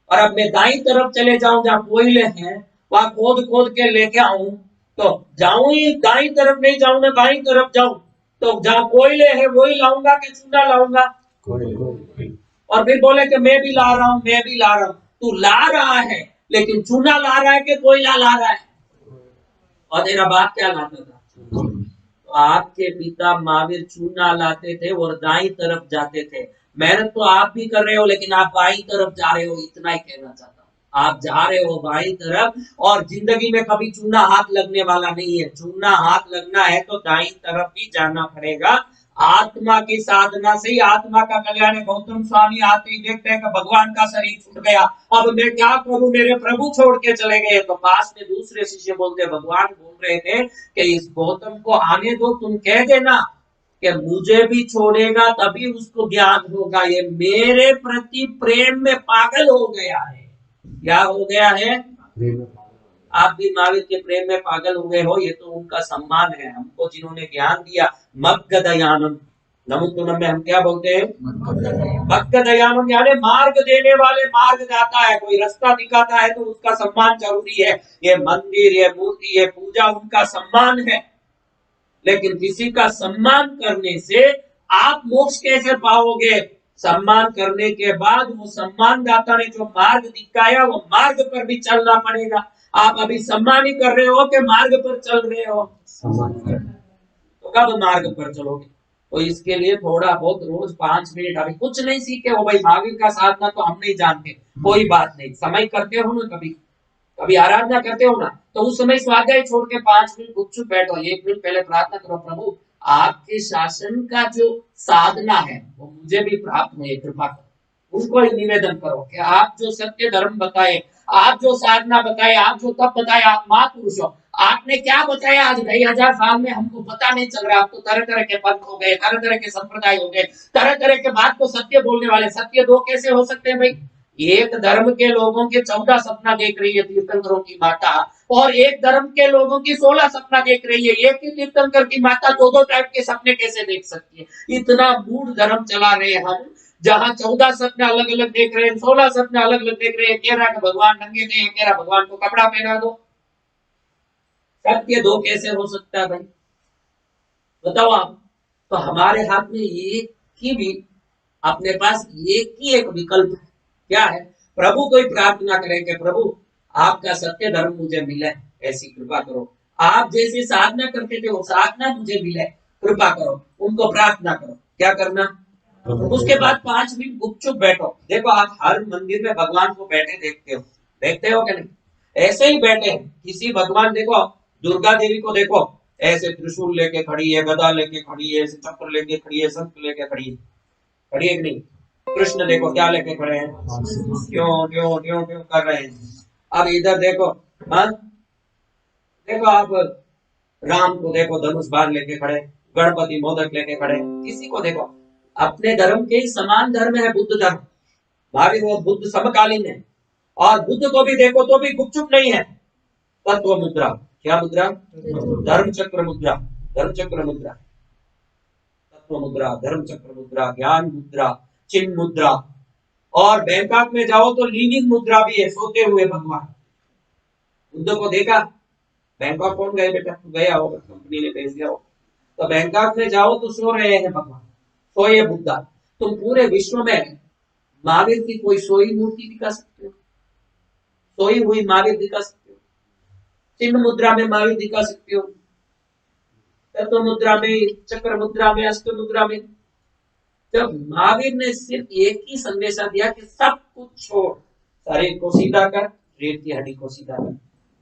और अब मैं दाई तरफ चले जाऊं जहां कोयले हैं, वहां खोद खोद के लेके आऊं, तो जाऊं ही दाई तरफ नहीं जाऊं, मैं बाई तरफ जाऊं, तो जहां कोयले है वही लाऊंगा कि चूना लाऊंगा? और फिर बोले कि मैं भी ला रहा हूं, मैं भी ला रहा हूं। तू ला रहा है लेकिन चूना ला रहा है कि कोयला ला रहा है? और तेरा बाप क्या लाता था? तो आपके पिता महावीर चूना लाते थे और दाई तरफ जाते थे। मेहनत तो आप भी कर रहे हो लेकिन आप बाई तरफ जा रहे हो, इतना ही कहना चाहता हूँ। आप जा रहे हो बाई तरफ, और जिंदगी में कभी चूना हाथ लगने वाला नहीं है। चूना हाथ लगना है तो दाई तरफ ही जाना पड़ेगा। आत्मा की साधना से ही आत्मा का कल्याण है। गौतम स्वामी आते ही देखते हैं कि भगवान का शरीर छूट गया, अब मैं क्या करूं, मेरे प्रभु छोड़ के चले गए। तो पास में दूसरे शिष्य बोलते, भगवान बोल रहे थे कि इस गौतम को आने दो, तुम कह देना कि मुझे भी छोड़ेगा तभी उसको ज्ञान होगा। ये मेरे प्रति प्रेम में पागल हो गया है। क्या हो गया है? आप भी महावीर के प्रेम में पागल हो गए हो, ये तो उनका सम्मान है हमको, जिन्होंने ज्ञान दिया। मग्गदयानम, नमुत्तुनम में हम क्या बोलते हैं? मग्गदयानम, यानी मार्ग देने वाले, मार्ग दाता है। कोई रास्ता दिखाता है तो उसका सम्मान जरूरी है। ये मंदिर, ये मूर्ति, ये पूजा, उनका सम्मान है। लेकिन किसी का सम्मान करने से आप मोक्ष कैसे पाओगे? सम्मान करने के बाद वो सम्मानदाता ने जो मार्ग दिखाया, वो मार्ग पर भी चलना पड़ेगा। आप अभी सम्मान ही कर रहे हो कि मार्ग पर चल रहे हो? तो कब मार्ग पर चलोगे? तो इसके लिए थोड़ा बहुत रोज 5 मिनट, अभी कुछ नहीं सीखे हो भाई, महावीर का साधना तो हम नहीं जानते, कोई बात नहीं। समय करते हो ना, कभी कभी आराधना करते हो ना, तो उस समय स्वाध्याय छोड़ के 5 मिनट गुपचुप बैठो, 1 मिनट पहले प्रार्थना करो, प्रभु आपके शासन का जो साधना है वो मुझे भी प्राप्त हो, कृपा करो। उसको ही निवेदन करो कि आप जो सत्य धर्म बताए, आप जो साधना बताए, आप जो तप बताए, आप महापुरुष हो, आपने क्या बताया आज 2000 साल में हमको पता नहीं चल रहा। आप तो तरह तरह के पंथ हो गए, तरह तरह के संप्रदाय हो गए, तरह तरह के बात को सत्य बोलने वाले। सत्य दो कैसे हो सकते हैं भाई? एक धर्म के लोगों के 14 सपना देख रही है तीर्थंकरों की माता, और एक धर्म के लोगों की 16 सपना देख रही है। एक ही तीर्थंकर की माता दो दो टाइप के सपने कैसे देख सकती है? इतना मूढ़ धर्म चला रहे हैं हम, जहां 14 सपने अलग अलग देख रहे हैं, 16 सपने अलग अलग देख रहे हैं। कह रहा है भगवान नंगे थे, कह रहा भगवान को कपड़ा पहना दो। सत्य दो कैसे हो सकता है भाई? बताओ आप। तो हमारे हाथ में एक ही भी, अपने पास एक ही एक विकल्प है। क्या है? प्रभु को ही प्रार्थना करें कि प्रभु आपका सत्य धर्म मुझे मिले, ऐसी कृपा करो। आप जैसे साधना करते थे वो साधना मुझे मिले, कृपा करो। उनको प्रार्थना करो। क्या करना? उसके बाद 5 मिनट गुपचुप बैठो। देखो आप हर मंदिर में भगवान को बैठे देखते हो कि नहीं? ऐसे ही बैठे हैं। किसी भगवान, देखो दुर्गा देवी को देखो, ऐसे त्रिशूल लेके खड़ी है, गदा लेके खड़ी है, ऐसे चक्र लेके खड़ी है, शंख लेके खड़ी है। खड़ी है कि नहीं? कृष्ण देखो क्या लेके खड़े हैं, क्यों क्यों क्यों क्यों कर रहे हैं। अब इधर देखो, हाँ देखो आप राम को देखो, धनुष बाण लेके खड़े, गणपति मोदक लेके खड़े। किसी को देखो, अपने धर्म के ही समान धर्म है बुद्ध धर्म। महावीर और बुद्ध समकालीन है। और बुद्ध को भी देखो तो भी गुपचुप नहीं है। तत्व मुद्रा, क्या मुद्रा? धर्म चक्र मुद्रा, धर्म चक्र मुद्रा, तत्व मुद्रा, धर्म चक्र मुद्रा, ज्ञान मुद्रा, चिन्ह मुद्रा। और बैंकॉक में जाओ तो लीनिंग मुद्रा भी है, सोते हुए भगवान। बुद्ध को देखा? बैंकॉक कौन गए बेटा? गया होगा, कंपनी ने भेज दिया होगा। तो बैंकॉक में जाओ तो सो रहे हैं भगवान, सोए बुद्धा। तुम पूरे विश्व में महावीर की कोई सोई मूर्ति दिखा सकते हो? सोई हुई महावीर दिखा सकते हो? चिन्ह मुद्रा में महावीर दिखा सकते हो? तत्व मुद्रा में, चक्र मुद्रा में, अष्ट मुद्रा में? जब महावीर ने सिर्फ एक ही संदेशा दिया कि सब कुछ छोड़, शरीर को सीधा कर, रीढ़ की हड्डी को सीधा कर,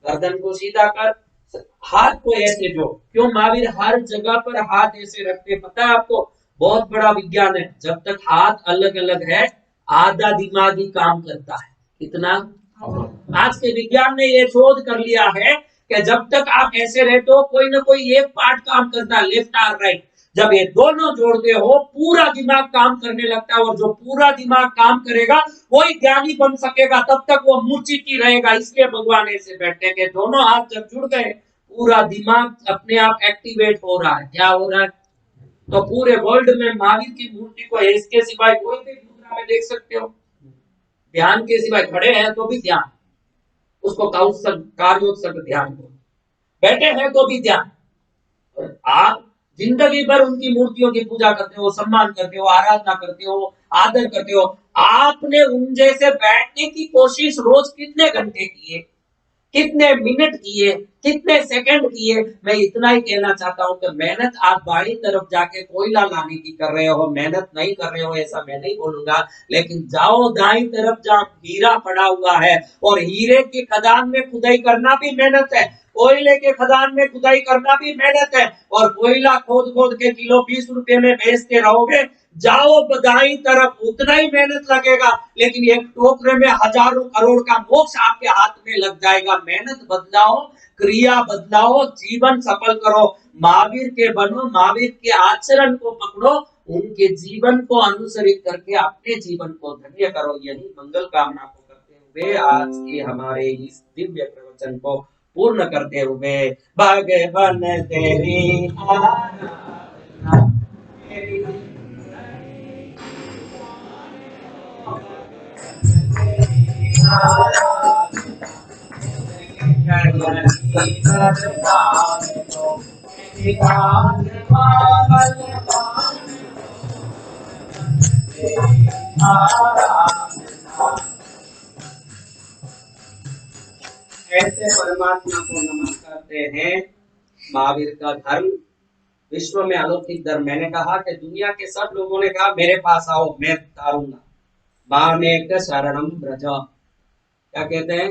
गर्दन को सीधा कर, हाथ को ऐसे जोड़। क्यों महावीर हर जगह पर हाथ ऐसे रखते? पता है आपको? बहुत बड़ा विज्ञान है। जब तक हाथ अलग अलग है, आधा दिमाग ही काम करता है। कितना? आज के विज्ञान ने ये शोध कर लिया है कि जब तक आप ऐसे रहते हो, कोई ना कोई एक पार्ट काम करता है, लेफ्ट और राइट। जब ये दोनों जोड़ते हो, पूरा दिमाग काम करने लगता है। और जो पूरा दिमाग काम करेगा वही ज्ञानी बन सकेगा। तब तक वो मूर्छित ही रहेगा। इसलिए भगवान ऐसे बैठे हैं कि दोनों हाथ जब जुड़ गए, पूरा दिमाग अपने आप एक्टिवेट हो रहा है। क्या हो रहा है? तो पूरे वर्ल्ड में महावीर की मूर्ति को इसके सिवाय कोई भी मुद्रा में देख सकते हो? ध्यान के सिवाय खड़े हैं तो भी ध्यान, उसको कार्योत्सर्ग ध्यान को, बैठे हैं तो भी ध्यान। और आप जिंदगी भर उनकी मूर्तियों की पूजा करते हो, सम्मान करते हो, आराधना करते हो, आदर करते हो। आपने उन जैसे बैठने की कोशिश रोज कितने घंटे किए, कितने मिनट किए, कितने सेकंड किए? मैं इतना ही कहना चाहता हूं कि मेहनत आप बाई तरफ जाके कोयला लाने की कर रहे हो, मेहनत नहीं कर रहे हो ऐसा मैं नहीं बोलूंगा। लेकिन जाओ दाई तरफ जहां हीरा पड़ा हुआ है, और हीरे की खदान में खुदाई करना भी मेहनत है, कोयले के खदान में खुदाई करना भी मेहनत है। और कोयला खोद खोद के किलो 20 रुपए में बेचते रहोगे, जाओ दाई तरफ उतना ही मेहनत लगेगा, लेकिन एक टोकरे में हजारों करोड़ का मोक्ष आपके हाथ में लग जाएगा। मेहनत बदलाओ, क्रिया बदलाओ, जीवन सफल करो, महावीर के बनो, महावीर के आचरण को पकड़ो, उनके जीवन को अनुसरित करके अपने जीवन को धन्य करो। यही मंगल कामना को करते हुए आज के हमारे इस दिव्य प्रवचन को पूर्ण करते हुए, भगवान तेरी आराधना तेरी ऐसे परमात्मा को नमन करते हैं। महावीर का धर्म विश्व में अलौकिक धर्म। मैंने कहा कि दुनिया के सब लोगों ने कहा मेरे पास आओ, मैं तारूंगा। मामेक शरणम ब्रज, क्या कहते हैं?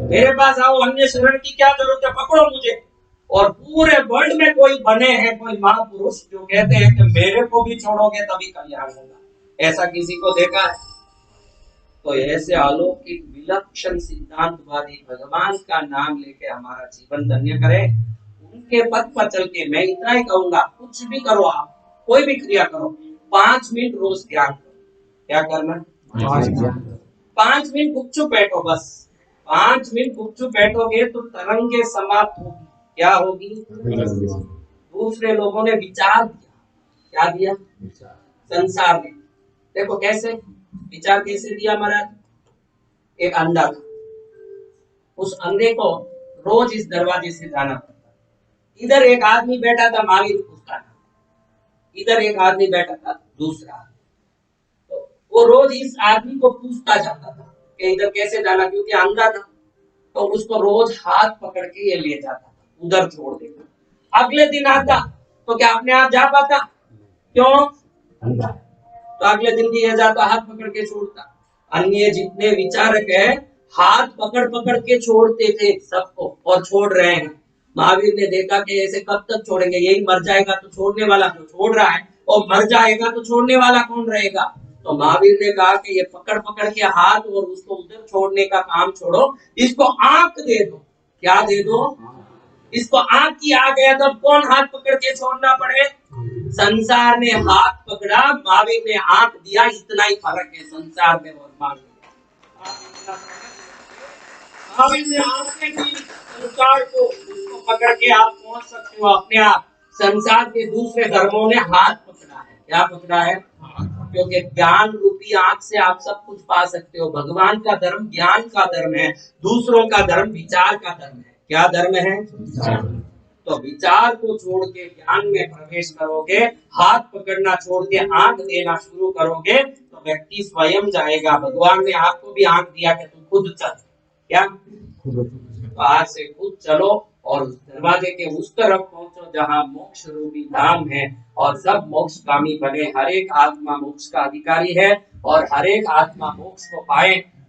मेरे पास आओ, अन्य शरण की क्या जरूरत है, पकड़ो मुझे। और पूरे वर्ल्ड में कोई बने हैं, कोई महापुरुष जो कहते हैं कि मेरे को भी छोड़ोगे तभी कल्याण होगा, ऐसा किसी को देखा है? तो ऐसे अलौकिक विलक्षण सिद्धांतवादी भगवान का नाम लेके हमारा जीवन धन्य करे, उनके पथ पर चल के मैं इतना ही कहूंगा, कुछ भी करो आप, कोई भी क्रिया करो, 5 मिनट रोज ध्यान करो। क्या करना? 5 मिनट गुपचुप बैठो, बस 5 मिनट गुपचुप बैठोगे तो तरंगे समाप्त होगी। क्या होगी? दूसरे लोगों ने विचार दिया, क्या दिया? संसार ने। देखो कैसे विचार कैसे दिया महाराज। एक अंधा था, उस अंधे को रोज इस दरवाजे से जाना पड़ता। इधर एक आदमी बैठा था, महावीर पूछता था, इधर एक आदमी बैठा था, दूसरा, तो वो रोज इस आदमी को पूछता जाता था कि इधर कैसे जाना, क्योंकि अंधा था, तो उसको रोज हाथ पकड़ के ये ले जाता था, उधर छोड़ देता। अगले दिन आता तो क्या अपने आप जा पाता? क्यों? तो अगले दिन भी ये जाता, हाथ पकड़ के छोड़ता। अन्य जितने विचारक है हाथ पकड़ पकड़ के छोड़ते थे सबको, और छोड़ रहे हैं। महावीर ने देखा कि ऐसे कब तक छोड़ेंगे, यही मर जाएगा तो छोड़ने वाला जो छोड़ रहा है, और मर जाएगा तो छोड़ने वाला कौन रहेगा? तो महावीर ने कहा कि ये पकड़ पकड़ के हाथ और उसको उधर छोड़ने का काम छोड़ो, इसको आंख दे दो। क्या दे दो? इसको आंख की आ गया तो कौन हाथ पकड़ के छोड़ना पड़े? संसार ने हाथ पकड़ा, महावीर ने आंख दिया, इतना ही फर्क है संसार में और महावीर ने आंखें दी संसार को, उसको पकड़ के आप पहुंच सकते हो अपने आप। संसार के दूसरे धर्मों ने हाथ पकड़ा है। क्या पकड़ा है? क्योंकि ज्ञान रूपी आंख से आप सब कुछ पा सकते हो। भगवान का धर्म ज्ञान का धर्म है, दूसरों का धर्म विचार का धर्म है। क्या धर्म है? तो विचार को छोड़ के ज्ञान में प्रवेश करोगे, हाथ पकड़ना छोड़ के आंख देना शुरू करोगे, तो व्यक्ति स्वयं जाएगा। भगवान ने आपको भी आंख दिया कि तू खुद चल। क्या? तो आज से खुद चलो और उस दरवाजे के उस तरफ पहुंचो जहां मोक्ष रूपी धाम है, और सब मोक्ष कामी बने। हर एक आत्मा मोक्ष का अधिकारी है और हर एक आत्मा मोक्ष को पाए।